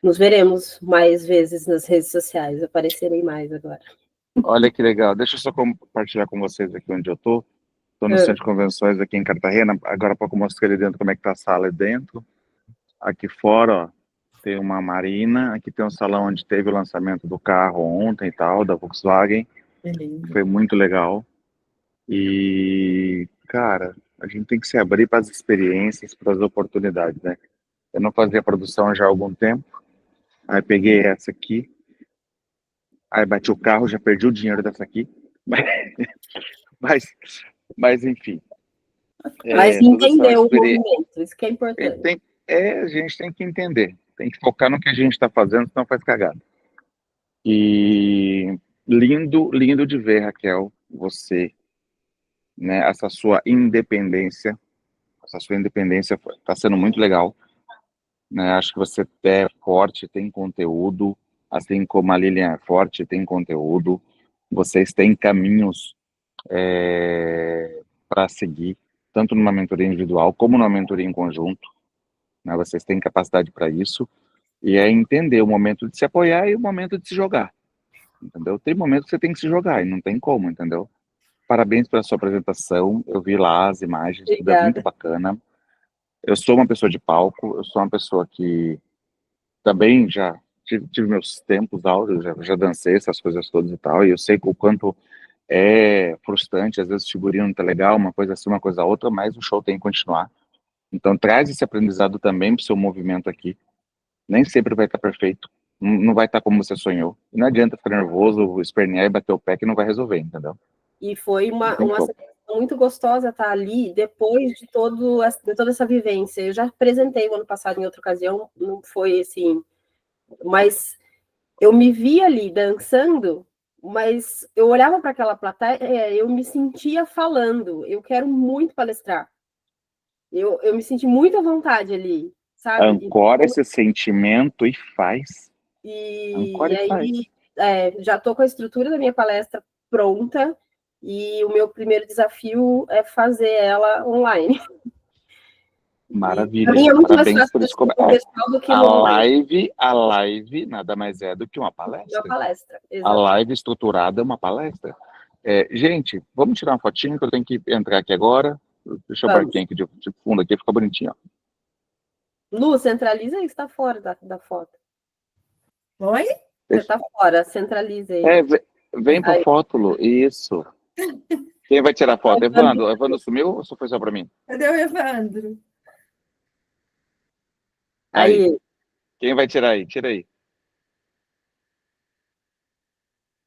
nos veremos mais vezes nas redes sociais, aparecerei mais agora. Olha que legal. Deixa eu só compartilhar com vocês aqui onde eu tô. Estou no centro de convenções aqui em Cartagena. Agora, para mostrar ali dentro como é que tá a sala ali dentro. Aqui fora, ó, tem uma marina. Aqui tem um salão onde teve o lançamento do carro ontem e tal, da Volkswagen. Foi muito legal. E, cara, a gente tem que se abrir para as experiências, para as oportunidades, né? Eu não fazia produção já há algum tempo. Aí peguei essa aqui. Aí bati o carro, já perdi o dinheiro dessa aqui. Mas, mas enfim. Mas entender o movimento, isso que é importante. A gente tem que entender. Tem que focar no que a gente está fazendo, senão faz cagada. E lindo, lindo de ver, Raquel, você, né, essa sua independência está sendo muito legal, né? Acho que você é forte, tem conteúdo, assim como a Lilian é forte, tem conteúdo. Vocês têm caminhos para seguir, tanto numa mentoria individual como numa mentoria em conjunto, né? Vocês têm capacidade para isso, e é entender o momento de se apoiar e o momento de se jogar, entendeu? Tem momentos que você tem que se jogar, e não tem como, entendeu? Parabéns pela sua apresentação, eu vi lá as imagens, tudo é muito bacana. Eu sou uma pessoa de palco, eu sou uma pessoa que também já tive meus tempos áureos, já dancei essas coisas todas e tal, e eu sei o quanto é frustrante, às vezes o figurino não tá legal, uma coisa assim, uma coisa outra, mas o show tem que continuar. Então traz esse aprendizado também pro seu movimento aqui. Nem sempre vai estar perfeito, não vai estar como você sonhou. E não adianta ficar nervoso, espernear e bater o pé que não vai resolver, entendeu? E foi uma sensação muito gostosa estar ali depois de toda essa vivência. Eu já apresentei o ano passado em outra ocasião, não foi assim, mas eu me vi ali dançando, mas eu olhava para aquela plateia, eu me sentia falando, eu quero muito palestrar. Eu me senti muito à vontade ali, sabe? Ancora esse sentimento e faz. E aí, já estou com a estrutura da minha palestra pronta, e o meu primeiro desafio é fazer ela online. Maravilha. É muito parabéns mais por isso. do que a live nada mais é do que uma palestra. A live estruturada é uma palestra. Gente, vamos tirar uma fotinha que eu tenho que entrar aqui agora. Deixa eu barquinho aqui de fundo aqui, fica bonitinho. Ó. Lu, centraliza aí, está fora da foto. Oi? Você está fora, centraliza aí. Vem para a foto, Lu. Isso. Quem vai tirar a foto? Evandro. O Evandro sumiu ou só foi só para mim? Cadê o Evandro? Aí. Quem vai tirar aí? Tira aí.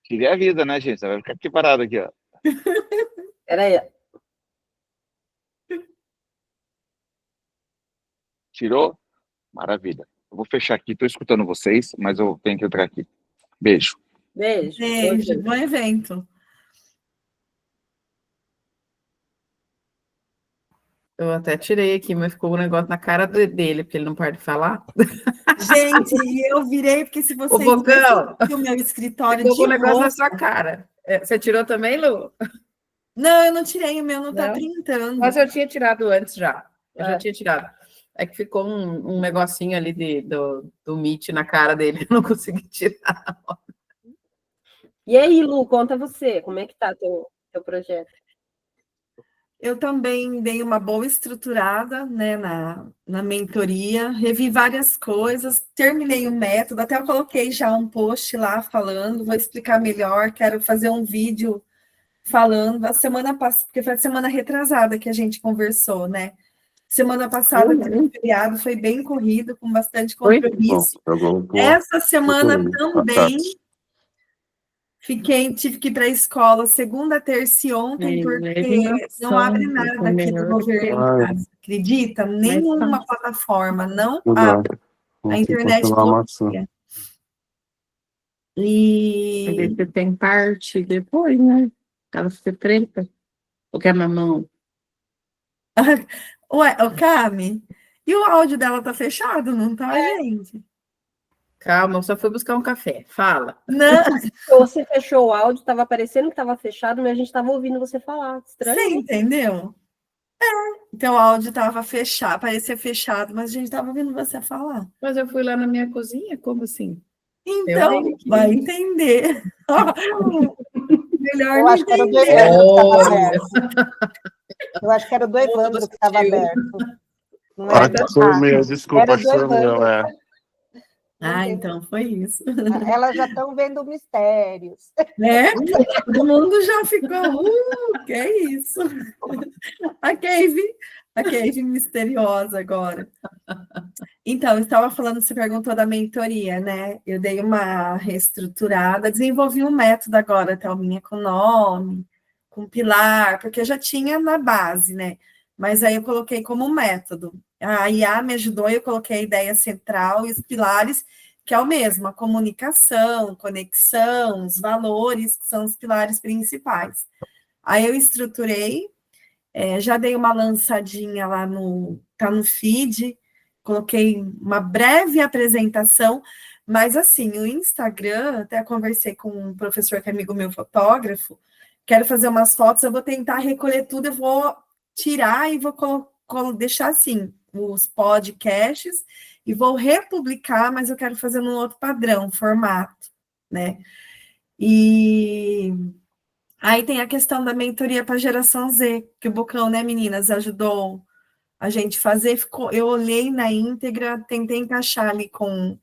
Tirei a vida, né, gente? Você vai ficar aqui parado aqui, ó. Peraí. Tirou? Maravilha. Eu vou fechar aqui, estou escutando vocês, mas eu tenho que entrar aqui. Beijo. Beijo. Bom evento. Eu até tirei aqui, mas ficou um negócio na cara dele, porque ele não pode falar. Gente, eu virei, porque se vocês o meu escritório ficou de um negócio na sua cara. Você tirou também, Lu? Não, eu não tirei, o meu não tá printando. Mas eu tinha tirado antes já. Eu já tinha tirado. É que ficou um negocinho ali do Meet na cara dele, eu não consegui tirar. E aí, Lu, conta você, como é que tá teu projeto? Eu também dei uma boa estruturada, né, na mentoria, revi várias coisas, terminei o método, até eu coloquei já um post lá falando, vou explicar melhor, quero fazer um vídeo falando, a semana passada, porque foi a semana retrasada que a gente conversou, né? Semana passada, o feriado foi bem corrido, com bastante compromisso. Essa semana também tive que ir para a escola segunda, terça e ontem, porque não abre nada aqui do governo em casa. Acredita? Nenhuma plataforma, não abre. A internet bloqueia. E você tem parte depois, né? Ela fica preta. Ou quer mamão? Ué, Cami, e o áudio dela tá fechado, não tá, gente? Calma, eu só fui buscar um café. Fala. Não, Você fechou o áudio, estava parecendo que estava fechado, mas a gente estava ouvindo você falar. Estranho, você né? entendeu? Então o áudio estava fechado, parecia fechado, mas a gente estava ouvindo você falar. Mas eu fui lá na minha cozinha, como assim? Então, tenho que- vai entender. Melhor Eu não acho que era do entender. Evandro que estava Olha, aberto. Eu acho que era do Evandro que estava aberto. Não Ah, era? foi o meu, desculpa, era acho que do foi o meu, Evandro. Ah, então foi isso. Elas já estão vendo mistérios. Né? Todo mundo já ficou, que é isso? A Cave misteriosa agora. Então, eu estava falando, você perguntou da mentoria, né? Eu dei uma reestruturada, desenvolvi um método agora, Thelminha, com nome, com pilar, porque eu já tinha na base, né? Mas aí eu coloquei como método. A IA me ajudou, eu coloquei a ideia central e os pilares, que é o mesmo, a comunicação, conexão, os valores, que são os pilares principais. Aí eu estruturei, já dei uma lançadinha lá tá no feed, coloquei uma breve apresentação, mas assim, o Instagram, até conversei com um professor que é amigo meu, fotógrafo, quero fazer umas fotos, eu vou tentar recolher tudo, eu vou tirar e vou deixar assim, os podcasts, e vou republicar, mas eu quero fazer num outro padrão, formato, né? E aí tem a questão da mentoria para a geração Z, que o Bocão, né, meninas, ajudou a gente fazer, eu olhei na íntegra, tentei encaixar ali com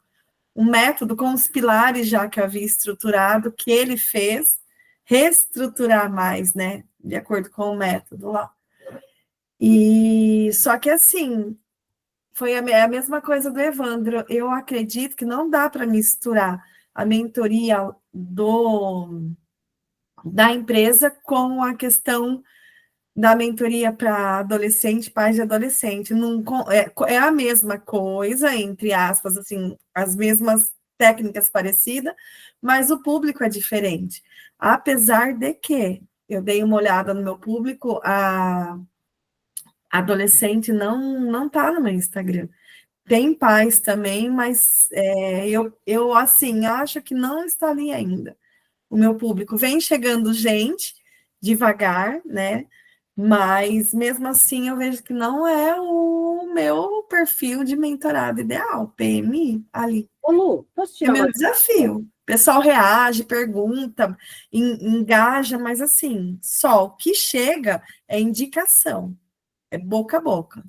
um método, com os pilares já que eu havia estruturado, que ele fez, reestruturar mais, né, de acordo com o método lá. E só que assim, foi a mesma coisa do Evandro, eu acredito que não dá para misturar a mentoria da empresa com a questão da mentoria para adolescente, pais de adolescente. Não, é a mesma coisa, entre aspas, assim, as mesmas técnicas parecidas, mas o público é diferente. Apesar de que eu dei uma olhada no meu público, a adolescente não está no meu Instagram. Tem pais também, mas eu assim, acho que não está ali ainda. O meu público vem chegando gente devagar, né? Mas mesmo assim eu vejo que não é o meu perfil de mentorado ideal, PMI ali. Ô, Lu, posso É tirar meu uma... desafio. O pessoal reage, pergunta, engaja, mas assim, só o que chega é indicação, é boca a boca.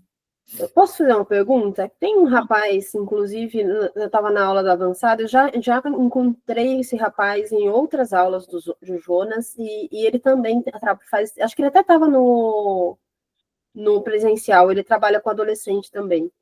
Eu posso fazer uma pergunta? Tem um rapaz, inclusive, eu estava na aula da avançada, eu já encontrei esse rapaz em outras aulas do Jonas, e ele também faz, acho que ele até estava no presencial, ele trabalha com adolescente também.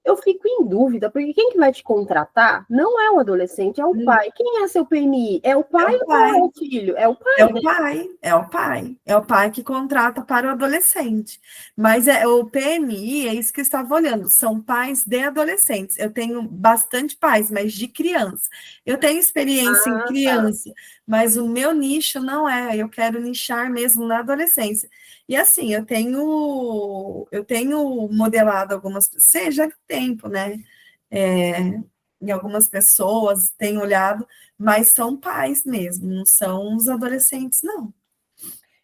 Eu fico em dúvida, porque quem que vai te contratar não é o adolescente, é o pai. Quem é seu PMI? É o pai ou é o filho? É o pai. É o pai, é o pai. É o pai que contrata para o adolescente. Mas o PMI, é isso que eu estava olhando, são pais de adolescentes. Eu tenho bastante pais, mas de criança. Eu tenho experiência em criança, mas o meu nicho não é. Eu quero nichar mesmo na adolescência. E assim, eu tenho modelado algumas, seja tempo, né? Em algumas pessoas, tenho olhado, mas são pais mesmo, não são os adolescentes, não.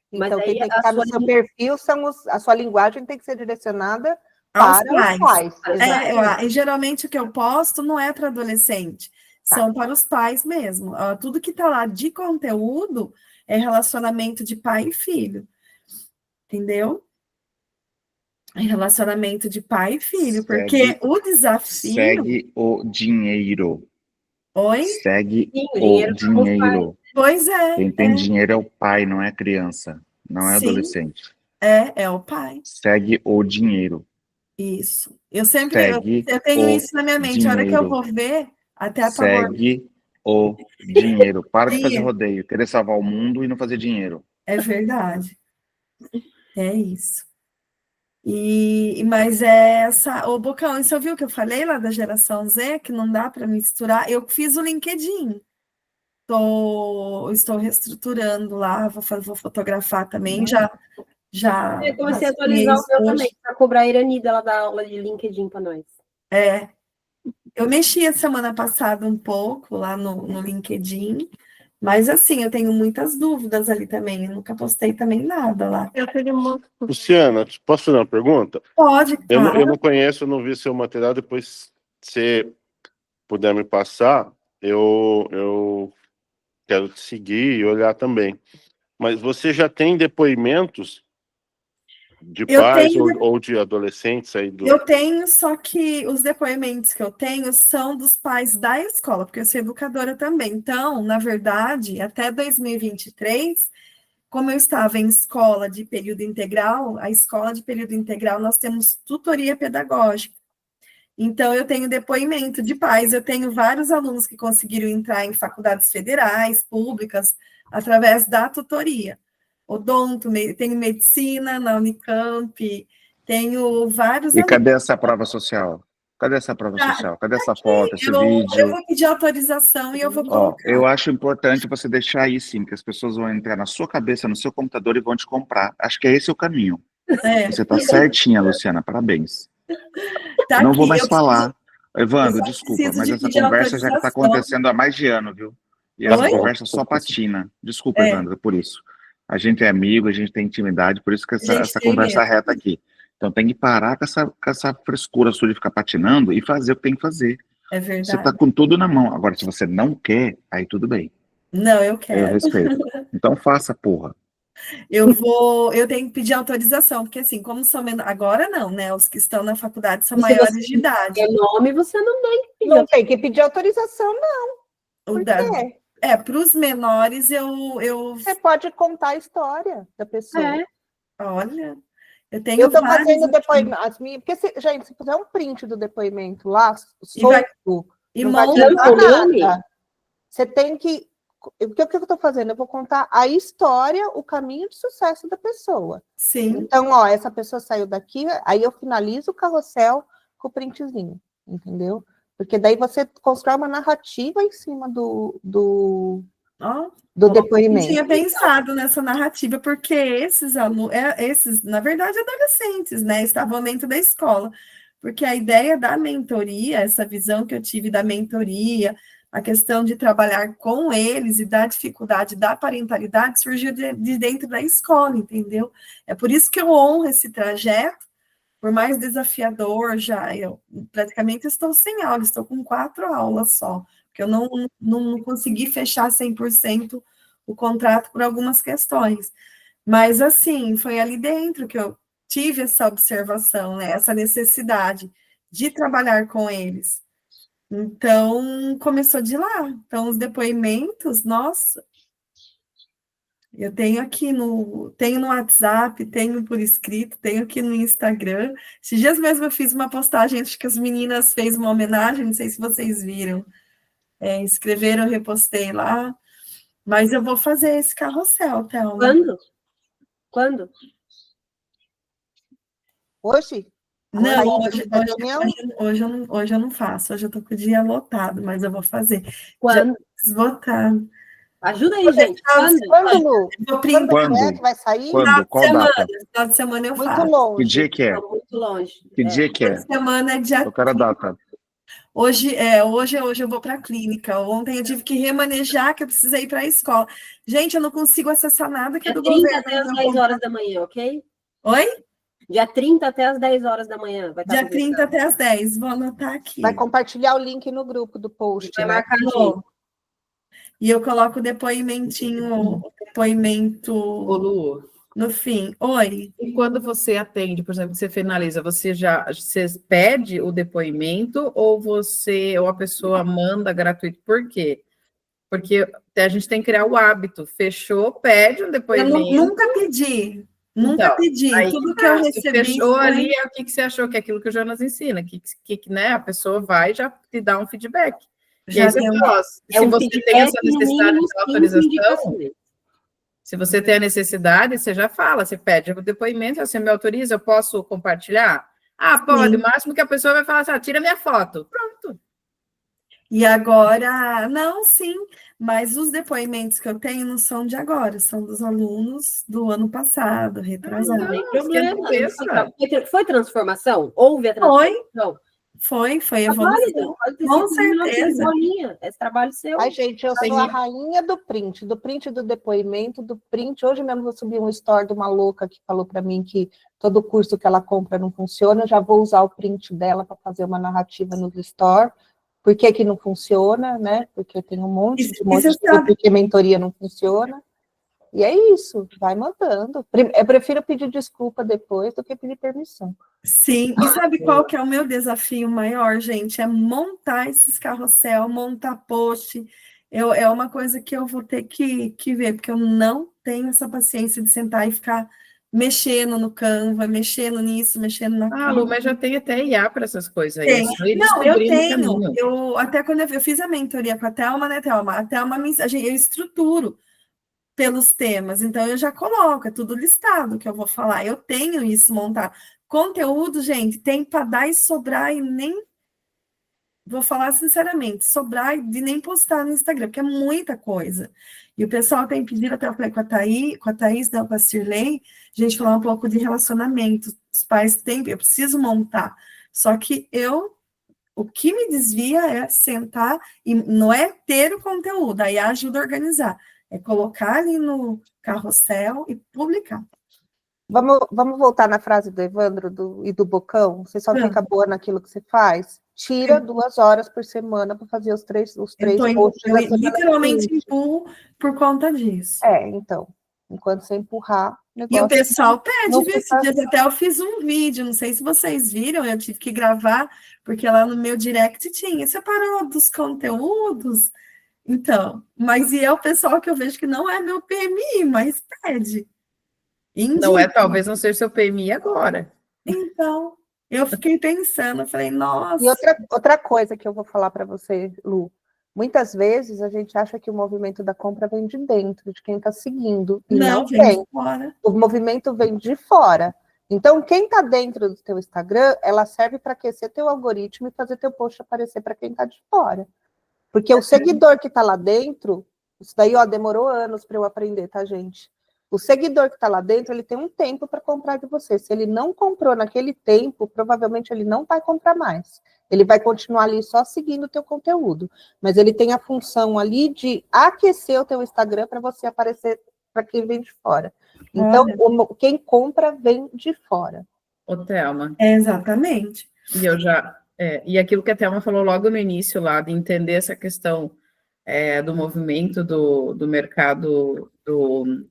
Então, quem tem que estar no seu perfil, a sua linguagem tem que ser direcionada Aos para os pais. E geralmente o que eu posto não é para adolescente, são para os pais mesmo. Tudo que está lá de conteúdo é relacionamento de pai e filho. Entendeu? É relacionamento de pai e filho, porque o desafio... Segue o dinheiro. Oi? Segue Sim, o dinheiro. Pois é. Quem tem dinheiro é o pai, não é a criança. Não é adolescente. É o pai. Segue o dinheiro. Isso. Eu tenho isso na minha mente. Dinheiro. A hora que eu vou ver, até a Segue o dinheiro. Para de fazer rodeio. Querer salvar o mundo e não fazer dinheiro. É verdade. É isso. Mas é essa... Ô, Bocão, você ouviu o que eu falei lá da geração Z, que não dá para misturar? Eu fiz o LinkedIn. Estou reestruturando lá, vou fotografar também, já Eu comecei a atualizar o meu também, para cobrar a Irani dela dar aula de LinkedIn para nós. Eu mexi a semana passada um pouco lá no LinkedIn, mas assim, eu tenho muitas dúvidas ali também. Eu nunca postei também nada lá. Eu tenho muito. Luciana, posso fazer uma pergunta? Pode, Eu claro. não conheço, eu não vi seu material. Depois, se puder me passar, eu quero te seguir e olhar também. Mas você já tem depoimentos de Eu pais tenho, ou de adolescentes aí do. eu tenho, só que os depoimentos que eu tenho são dos pais da escola, porque eu sou educadora também. Então, na verdade, até 2023, como eu estava em escola de período integral, a escola de período integral nós temos tutoria pedagógica. Então, eu tenho depoimento de pais, eu tenho vários alunos que conseguiram entrar em faculdades federais, públicas, através da tutoria. Odonto, tenho medicina na Unicamp, tenho vários E alunos. cadê essa prova social? Cadê essa prova social? Cadê essa foto, esse Eu vídeo? vou pedir autorização e eu vou Ó, colocar. eu acho importante você deixar aí sim, que as pessoas vão entrar na sua cabeça, no seu computador e vão te comprar. Acho que é esse o caminho. É, Você tá certinha, Luciana, parabéns. tá Não vou aqui, mais falar. eu Evandro, só desculpa, preciso mas de essa pedir conversa já está autorização. acontecendo há mais de ano, viu? E Tá essa bom. conversa só patina. Desculpa, É. Evandro, por isso. A gente é amigo, a gente tem intimidade, por isso que Gente, essa tem conversa mesmo. reta aqui. Então tem que parar com essa frescura sua de ficar patinando e fazer o que tem que fazer. É Você tá verdade. com tudo na mão. Agora, se você não quer, aí tudo bem. Não, eu Eu quero. respeito. Então faça, porra. Eu tenho que pedir autorização, porque assim, como são agora não, né? Os que estão na faculdade são E se maiores você de idade. tem nome, você não tem que pedir. Não tem que pedir autorização, não. O Por da- quê? para os menores, eu Você pode contar a história da pessoa. É. olha, eu Eu tenho estou vários fazendo aqui. depoimento. Porque, gente, se fizer um print do depoimento lá, E vai- solto, E não vai monta, adiantar o nome? nada. Você tem que. O que eu estou fazendo? Eu vou contar a história, o caminho de sucesso da pessoa. sim, Então, ó, essa pessoa saiu daqui, aí eu finalizo o carrossel com o printzinho, entendeu? Porque daí você constrói uma narrativa em cima do ó, do eu depoimento. tinha pensado nessa narrativa, porque esses alunos, esses, na verdade, adolescentes, né, estavam dentro da escola. Porque a ideia da mentoria, essa visão que eu tive da mentoria, a questão de trabalhar com eles e da dificuldade da parentalidade surgiu de dentro da escola, entendeu? É por isso que eu honro esse trajeto, por mais desafiador já, eu praticamente estou sem aula, estou com 4 aulas só, porque eu não consegui fechar 100% o contrato por algumas questões. Mas, assim, foi ali dentro que eu tive essa observação, né, essa necessidade de trabalhar com eles. Então, começou de lá. Então, os depoimentos, nossa, eu tenho aqui tenho no WhatsApp, tenho por escrito, tenho aqui no Instagram. Esses dias mesmo eu fiz uma postagem, acho que as meninas fez uma homenagem, não sei se vocês viram. Escreveram, eu repostei lá. Mas eu vou fazer esse carrossel, Thelma. Quando? Hoje? Não, Hoje hoje eu não faço. Hoje eu tô com o dia lotado, mas eu vou fazer. Quando? Desbotado. Ajuda aí, gente. Quando? Quando, Lu? Eu vou Quando printar. é que vai sair? Quando? Qual data? Final de semana eu Muito faço. Que longe. dia que é? Não, muito longe. Que dia que Final é? de semana é dia. Eu quero a data. Hoje eu vou para a clínica. Ontem eu tive que remanejar, que eu precisei ir para a escola. Gente, eu não consigo acessar nada que é Dia do 30 governo. até as 10 horas da manhã, ok? Oi? Dia 30 até as 10 horas da manhã. Vai estar Dia 30 até as 10. Vou anotar aqui. Vai compartilhar o link no grupo do post, Vai né? marcar dia. Vou. E eu coloco o depoimento Ô, Lu, no fim. Oi. e quando você atende, por exemplo, você finaliza, você pede o depoimento ou a pessoa manda gratuito? Por quê? Porque a gente tem que criar o hábito. Fechou, pede um Eu depoimento. nunca pedi. Nunca Então, pedi. aí Tudo que que eu tá, você recebi fechou foi... ali, o que você achou que é aquilo que o Jonas ensina, que né, a pessoa vai já te dar um feedback. E Já aí você deu. fala, se um você tem feedback, essa no necessidade mínimo, de 5 autorização, indicações. se você tem a necessidade, você já fala, você pede o depoimento, você me autoriza, eu posso compartilhar? Ah, pode, Sim. o máximo que a pessoa vai falar assim, tira minha foto. Pronto. E agora, não, sim, mas os depoimentos que eu tenho não são de agora, são dos alunos do ano passado, retrasado. Não tem Não, esquenta a problema. cabeça. Foi transformação? Houve a transformação? Foi Tá evolução. válido, pode ter Com sido uma certeza. bolinha, esse trabalho seu. Ai, gente, eu sou a rainha do print do depoimento, do print. Hoje mesmo vou subir um story de uma louca que falou para mim que todo curso que ela compra não funciona. Eu já vou usar o print dela para fazer uma narrativa no store. Por que que não funciona, né? Porque tem um monte de você motivo sabe. porque mentoria não funciona. E é isso, vai mandando. Eu prefiro pedir desculpa depois do que pedir permissão. Sim, e sabe qual que é o meu desafio maior, gente? É montar esses carrossel, montar post. É uma coisa que eu vou ter que ver, porque eu não tenho essa paciência de sentar e ficar mexendo no Canva, mexendo nisso, mexendo Ah, naquilo. Lu, mas já tem até IA para essas coisas aí. Tem. É só ir Não, eu descobrindo o tenho. caminho. Eu, até quando eu fiz a mentoria com a Thelma, né, Thelma? A Thelma, eu estruturo pelos temas, então eu já coloco, é tudo listado que eu vou falar. Eu tenho isso montado. Conteúdo, gente, tem para dar e sobrar e nem, vou falar sinceramente, sobrar e de nem postar no Instagram, porque é muita coisa. E o pessoal tem pedido, até eu falei com a Thaís, não, com a Cirlei, a gente falar um pouco de relacionamento. Os pais têm, eu preciso montar. Só que o que me desvia é sentar, e não é ter o conteúdo, aí ajuda a organizar, é colocar ali no carrossel e publicar. Vamos voltar na frase do Evandro e do Bocão? Você só fica boa naquilo que você faz? Tira 2 horas por semana para fazer os três posts Eu da semana literalmente seguinte. empurro por conta disso. Então, enquanto você empurrar, o negócio... E o pessoal pede, não viu? fica- Esses dias até eu fiz um vídeo, não sei se vocês viram, eu tive que gravar, porque lá no meu direct tinha, separou dos conteúdos. Então, mas e é o pessoal que eu vejo que não é meu PMI, mas pede. Não é, talvez não seja seu PMI agora. Então, eu fiquei pensando, eu falei, nossa. E outra coisa que eu vou falar para você, Lu, muitas vezes a gente acha que o movimento da compra vem de dentro, de quem está seguindo, e não vem vem. de fora. O movimento vem de fora. Então, quem está dentro do teu Instagram, ela serve para aquecer teu algoritmo e fazer teu post aparecer para quem está de fora. Porque o seguidor que está lá dentro, isso daí, ó, demorou anos para eu aprender, tá, gente? O seguidor que está lá dentro, ele tem um tempo para comprar de você. Se ele não comprou naquele tempo, provavelmente ele não vai comprar mais. Ele vai continuar ali só seguindo o teu conteúdo. Mas ele tem a função ali de aquecer o teu Instagram para você aparecer para quem vem de fora. Então, quem compra vem de fora. Ô, Thelma. Exatamente. E eu já... e aquilo que a Thelma falou logo no início lá, de entender essa questão do movimento do mercado do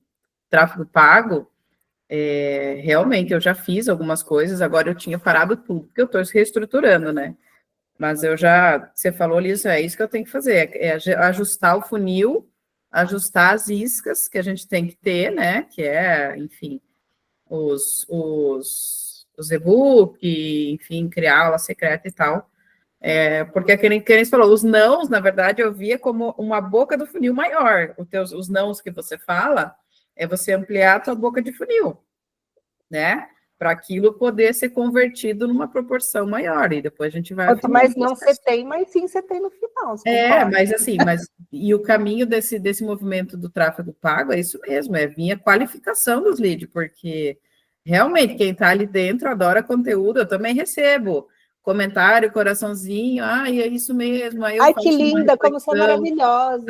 tráfego pago, realmente eu já fiz algumas coisas, agora eu tinha parado tudo, porque eu estou reestruturando, né? Mas você falou, Lisa, é isso que eu tenho que fazer, é ajustar o funil, ajustar as iscas que a gente tem que ter, né? Que enfim, os e-book, enfim, criar aula secreta e tal. Porque aquele que você falou, os nãos, na verdade, eu via como uma boca do funil maior. Os nãos que você fala é você ampliar a tua boca de funil, né? Para aquilo poder ser convertido numa proporção maior, e depois a gente vai... Quanto mais não você tem, mas sim você tem no final. Mas assim, e o caminho desse movimento do tráfego pago é isso mesmo, vir a qualificação dos leads, porque realmente quem está ali dentro adora conteúdo, eu também recebo comentário, coraçãozinho, é isso mesmo. Aí eu que linda, como você é maravilhosa.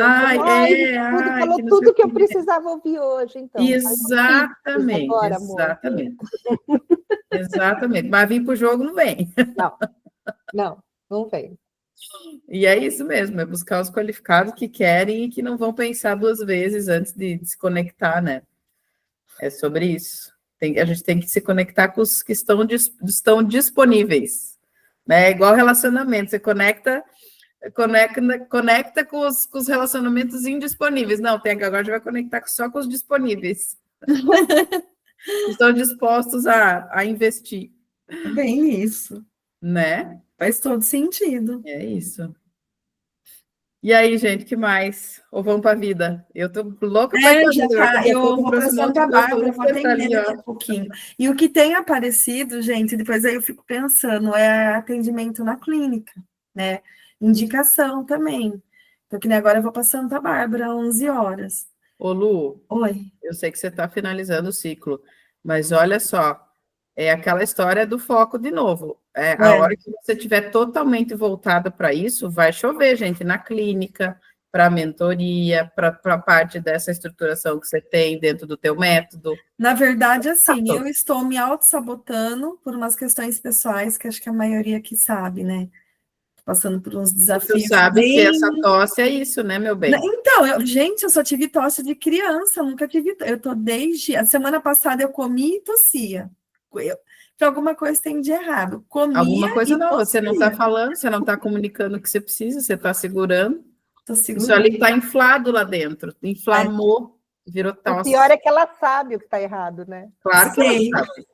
Falou tudo que eu precisava ouvir hoje, então. Exatamente, agora, exatamente. Exatamente, mas vir para o jogo não vem. Não vem. E é isso mesmo, é buscar os qualificados que querem e que não vão pensar 2 vezes antes de se conectar, né? É sobre isso. A gente tem que se conectar com os que estão disponíveis, né? Igual relacionamento, você conecta com os relacionamentos indisponíveis. Não, agora a gente vai conectar só com os disponíveis. Estão dispostos a investir. Bem isso. Né? Faz todo sentido. É isso. E aí, gente, que mais? Ou vamos para a vida? Eu tô louca para já tá. Eu vou para Santa Bárbara, vou atender daqui a pouquinho. E o que tem aparecido, gente, depois aí eu fico pensando, é atendimento na clínica, né? Indicação também. Porque agora eu vou para Santa Bárbara, 11 horas. Ô, Lu. Oi. Eu sei que você está finalizando o ciclo, mas olha só, é aquela história do foco de novo. A hora que você estiver totalmente voltada para isso, vai chover, gente, na clínica, para a mentoria, para a parte dessa estruturação que você tem dentro do teu método. Na verdade, assim, eu estou me auto-sabotando por umas questões pessoais, que acho que a maioria aqui sabe, né? Passando por uns desafios. Tu sabe que essa tosse é isso, né, meu bem? Então, gente, eu só tive tosse de criança, nunca tive. Eu tô desde. A semana passada eu comi e tossia. Então, alguma coisa tem de errado. Comia Alguma coisa e não, você não está tossia. falando, você não está comunicando o que você precisa, você está segurando. Tô Isso segurando. ali está inflado lá dentro, inflamou, virou O tosse. pior é que ela sabe o que está errado, né? Claro que Sei. ela sabe.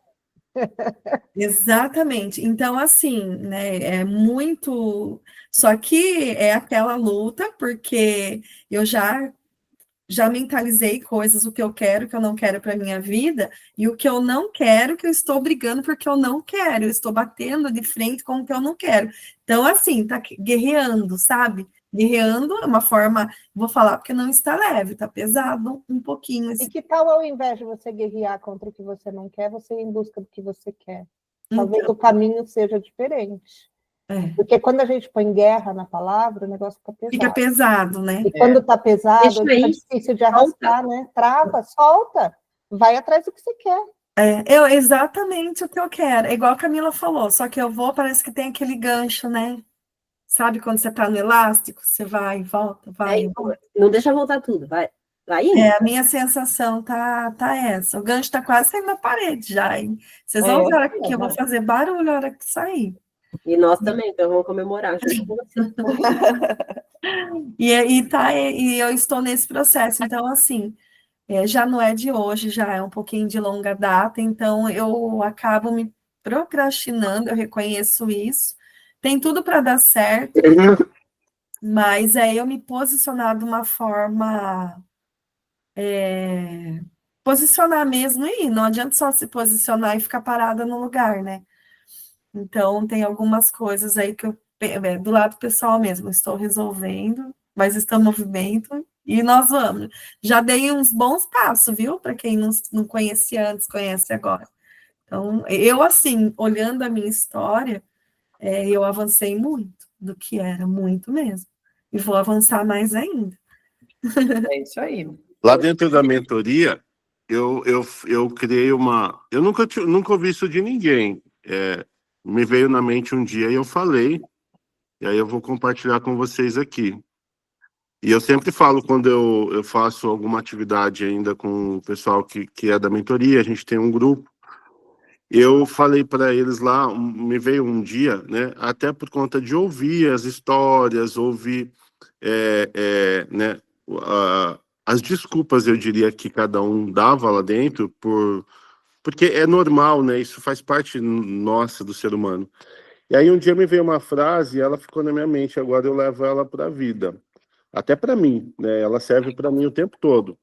Exatamente. Então, assim, né, é muito. Só que é aquela luta, porque eu já mentalizei coisas, o que eu quero, o que eu não quero para minha vida, e o que eu não quero, que eu estou brigando porque eu não quero, eu estou batendo de frente com o que eu não quero. Então, assim, tá guerreando, sabe? Guerreando é uma forma, vou falar porque não está leve, tá pesado um pouquinho. E Assim. que tal, ao invés de você guerrear contra o que você não quer, você ir em busca do que você quer? Talvez Então, o caminho seja diferente. Porque quando a gente põe guerra na palavra, o negócio fica pesado. fica pesado, né? E quando está pesado, Deixa fica aí, difícil de arrastar, né? Trava, solta, vai atrás do que você quer. Exatamente o que eu quero. É igual a Camila falou, só que eu vou, parece que tem aquele gancho, né? Sabe quando você tá no elástico, você vai e volta, vai e volta. Não deixa voltar tudo, vai indo. A minha sensação tá essa. O gancho tá quase saindo da parede já, hein? Vocês vão ver a hora que eu vou fazer barulho a hora que sair. E nós também, então vamos comemorar junto com você. E eu estou nesse processo. Então, assim, já não é de hoje, já é um pouquinho de longa data, então eu acabo me procrastinando, eu reconheço isso. Tem tudo para dar certo, mas eu me posicionar de uma forma. Posicionar mesmo e não adianta só se posicionar e ficar parada no lugar, né? Então, tem algumas coisas aí que eu, do lado pessoal mesmo, estou resolvendo, mas está em movimento e nós vamos. Já dei uns bons passos, viu? Para quem não conhecia antes, conhece agora. Então, eu, assim, olhando a minha história, eu avancei muito do que era, muito mesmo. E vou avançar mais ainda. É isso aí. Lá dentro da mentoria, eu criei uma. Eu nunca ouvi isso de ninguém. Me veio na mente um dia e eu falei, e aí eu vou compartilhar com vocês aqui. E eu sempre falo quando eu faço alguma atividade ainda com o pessoal que é da mentoria, a gente tem um grupo. Eu falei para eles lá, me veio um dia, né? Até por conta de ouvir as histórias, ouvir, né? As desculpas, eu diria, que cada um dava lá dentro, porque é normal, né? Isso faz parte nossa, do ser humano. E aí um dia me veio uma frase e ela ficou na minha mente, agora eu levo ela para a vida. Até para mim, né? Ela serve para mim o tempo todo.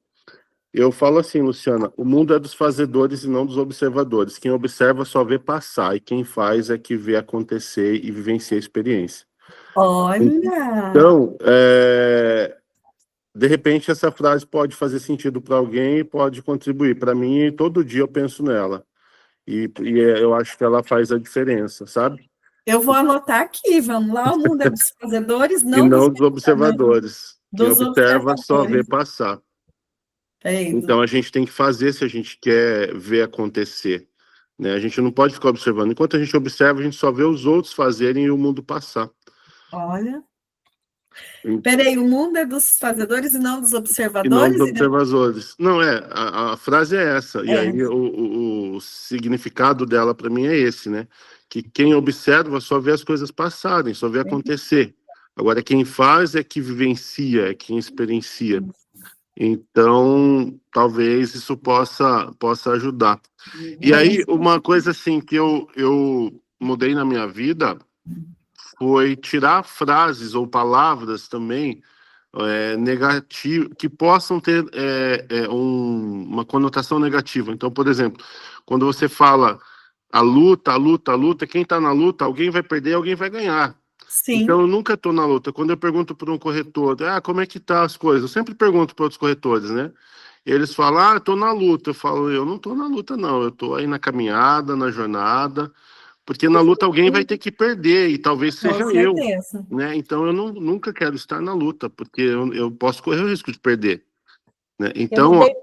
Eu falo assim, Luciana, o mundo é dos fazedores e não dos observadores. Quem observa só vê passar, e quem faz é que vê acontecer e vivencia a experiência. Olha! Então, de repente, essa frase pode fazer sentido para alguém e pode contribuir. Para mim, e todo dia eu penso nela. E eu acho que ela faz a diferença, sabe? Eu vou anotar aqui, vamos lá, o mundo é dos fazedores, E não não dos observadores. Quem dos observa só vê observadores. passar. Isso. Então, a gente tem que fazer se a gente quer ver acontecer. Né? A gente não pode ficar observando. Enquanto a gente observa, a gente só vê os outros fazerem e o mundo passar. Olha. Peraí, o mundo é dos fazedores e não dos E não observadores? dos observadores. Não, a frase é essa. E aí o significado dela para mim é esse, né? Que quem observa só vê as coisas passarem, só vê acontecer. Agora, quem faz é que vivencia, é quem experiencia. Então, talvez isso possa ajudar. E aí, uma coisa assim que eu mudei na minha vida foi tirar frases ou palavras também negativas, que possam ter uma conotação negativa. Então, por exemplo, quando você fala a luta, quem está na luta, alguém vai perder, alguém vai ganhar. Sim. Então, eu nunca estou na luta. Quando eu pergunto para um corretor, como é que tá as coisas? Eu sempre pergunto para outros corretores, né? Eles falam, estou na luta. Eu falo, eu não estou na luta, não. Eu estou aí na caminhada, na jornada, Porque na luta alguém vai ter que perder, e talvez Com seja eu, certeza. né? Então eu nunca quero estar na luta, porque eu posso correr o risco de perder, né? Eu Então, mudei,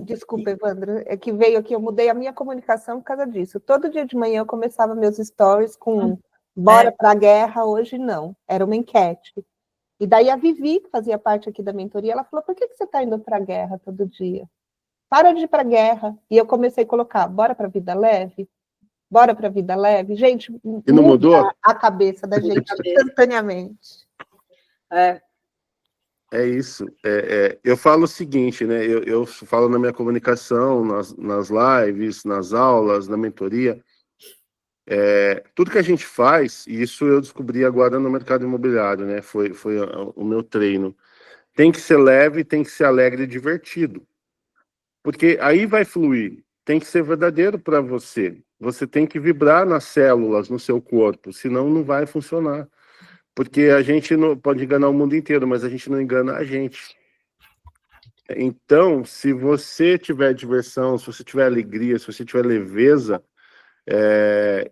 desculpa, Evandro, é que veio aqui, eu mudei a minha comunicação por cauza disso. Todo dia de manhã eu começava meus stories com bora para a guerra, hoje não. Era uma enquete. E daí a Vivi, que fazia parte aqui da mentoria, ela falou, por que você está indo para a guerra todo dia? Para de ir para a guerra. E eu comecei a colocar, bora para a vida leve? Bora para a vida leve? Gente, e não mudou? a cabeça da gente instantaneamente. É isso. Eu falo o seguinte, né? Eu falo na minha comunicação, nas lives, nas aulas, na mentoria. Tudo que a gente faz, e isso eu descobri agora no mercado imobiliário, né? Foi o meu treino. Tem que ser leve, tem que ser alegre e divertido. Porque aí vai fluir. Tem que ser verdadeiro para você. Você tem que vibrar nas células, no seu corpo, senão não vai funcionar. Porque a gente não pode enganar o mundo inteiro, mas a gente não engana a gente. Então, se você tiver diversão, se você tiver alegria, se você tiver leveza,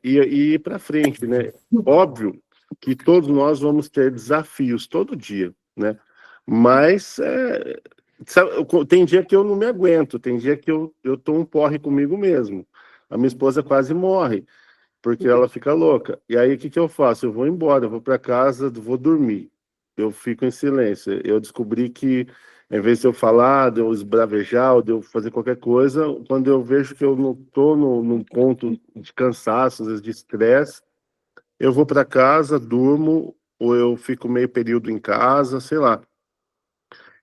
e ir para frente, né? Óbvio que todos nós vamos ter desafios todo dia, né? Mas sabe, tem dia que eu não me aguento, tem dia que eu tô um porre comigo mesmo. A minha esposa quase morre, porque ela fica louca. E aí, o que eu faço? Eu vou embora, eu vou para casa, vou dormir. Eu fico em silêncio. Eu descobri que, em vez de eu falar, de eu esbravejar, ou de eu fazer qualquer coisa, quando eu vejo que eu não estou num ponto de cansaço, às vezes de estresse, eu vou para casa, durmo, ou eu fico meio período em casa, sei lá.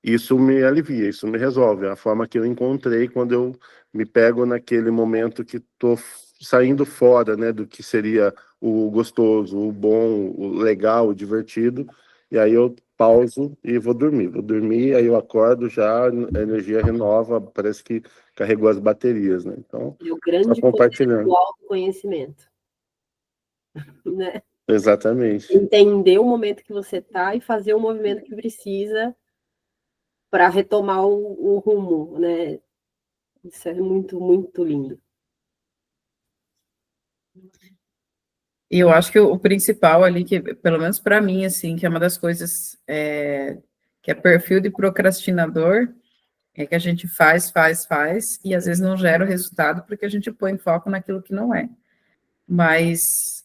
Isso me alivia, isso me resolve. É a forma que eu encontrei quando eu me pego naquele momento que estou saindo fora, né, do que seria o gostoso, o bom, o legal, o divertido. E aí eu pauso e vou dormir. Vou dormir, aí eu acordo já, a energia renova, parece que carregou as baterias, né? Então, E o só grande poder compartilhando. do autoconhecimento, né? Exatamente. Entender o momento que você está e fazer o movimento que precisa para retomar o rumo, né? Isso é muito, muito lindo. E eu acho que o principal ali, que pelo menos para mim, assim, que é uma das coisas que é perfil de procrastinador, é que a gente faz, e às vezes não gera o resultado porque a gente põe foco naquilo que não é. Mas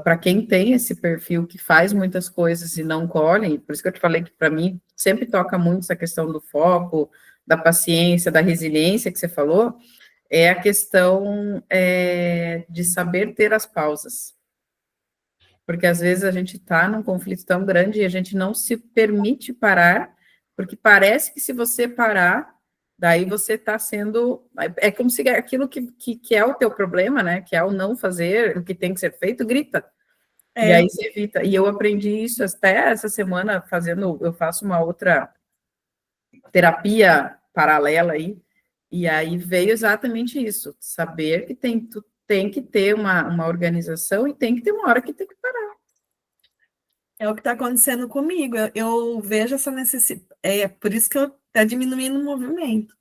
para quem tem esse perfil que faz muitas coisas e não colhe, por isso que eu te falei que para mim sempre toca muito essa questão do foco, da paciência, da resiliência que você falou, é a questão de saber ter as pausas. Porque às vezes a gente está num conflito tão grande e a gente não se permite parar, porque parece que se você parar, daí você está sendo... É como se aquilo que é o teu problema, né? Que é o não fazer, o que tem que ser feito, grita. E aí você evita. E eu aprendi isso até essa semana eu faço uma outra terapia paralela aí, e aí veio exatamente isso, saber que tem que ter uma organização e tem que ter uma hora que tem que parar. É o que está acontecendo comigo. Eu vejo essa necessidade. É por isso que eu está diminuindo o movimento.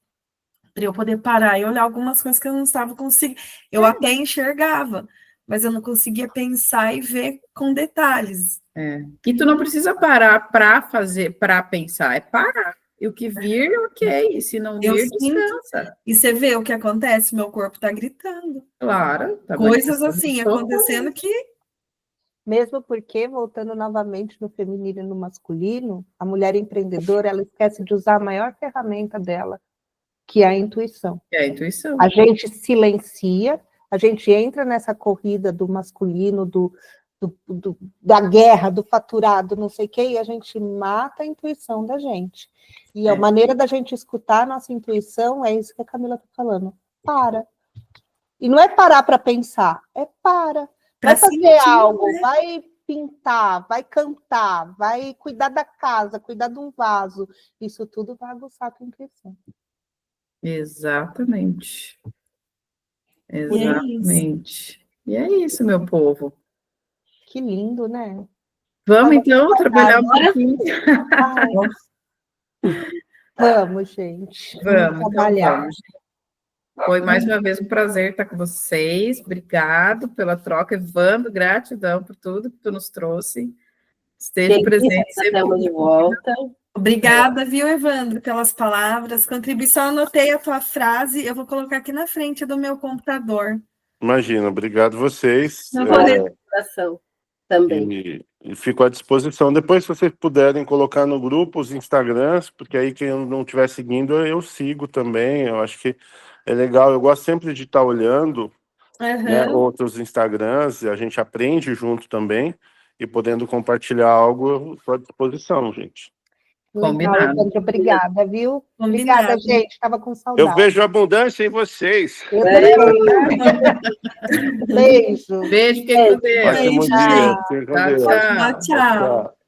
Para eu poder parar e olhar algumas coisas que eu não estava conseguindo. Eu até enxergava, mas eu não conseguia pensar e ver com detalhes. E tu não precisa parar para pensar, é parar. E o que vir, ok. Se não vir, descansa. E você vê o que acontece? Meu corpo está gritando. Claro. Tá coisas assim acontecendo que... Mesmo porque, voltando novamente no feminino e no masculino, a mulher empreendedora, ela esquece de usar a maior ferramenta dela, que é a intuição. A gente silencia, a gente entra nessa corrida do masculino, da guerra, do faturado, não sei o quê, e a gente mata a intuição da gente. E a maneira da gente escutar a nossa intuição é isso que a Camila está falando. Para. E não é parar para pensar, é para. Vai fazer algo, né? Vai pintar, vai cantar, vai cuidar da casa, cuidar de um vaso. Isso tudo vai aguçar a tua intuição. Exatamente. Exatamente. E é isso, meu povo. Que lindo, né? Vamos, então, trabalhar um pouquinho. Vamos, gente. Vamos trabalhar. Então, vamos. Foi mais uma vez um prazer estar com vocês. Obrigado pela troca, Evandro. Gratidão por tudo que tu nos trouxe. Esteja presente sempre. De volta. Obrigada, viu, Evandro, pelas palavras, contribuição. Anotei a tua frase, eu vou colocar aqui na frente do meu computador. Imagina, obrigado vocês. Não vou coração também. E fico à disposição. Depois, se vocês puderem colocar no grupo os Instagrams, porque aí quem não estiver seguindo, eu sigo também. Eu acho que é legal. Eu gosto sempre de estar olhando, né, outros Instagrams, a gente aprende junto também, e podendo compartilhar algo, eu estou à disposição, gente. Combinado. Muito obrigada, viu? Combinado. Obrigada, gente. Estava com saudade. Eu vejo abundância em vocês. Beijo. Beijo, fiquem com Deus. Ótimo dia. Tchau, tchau. Tchau.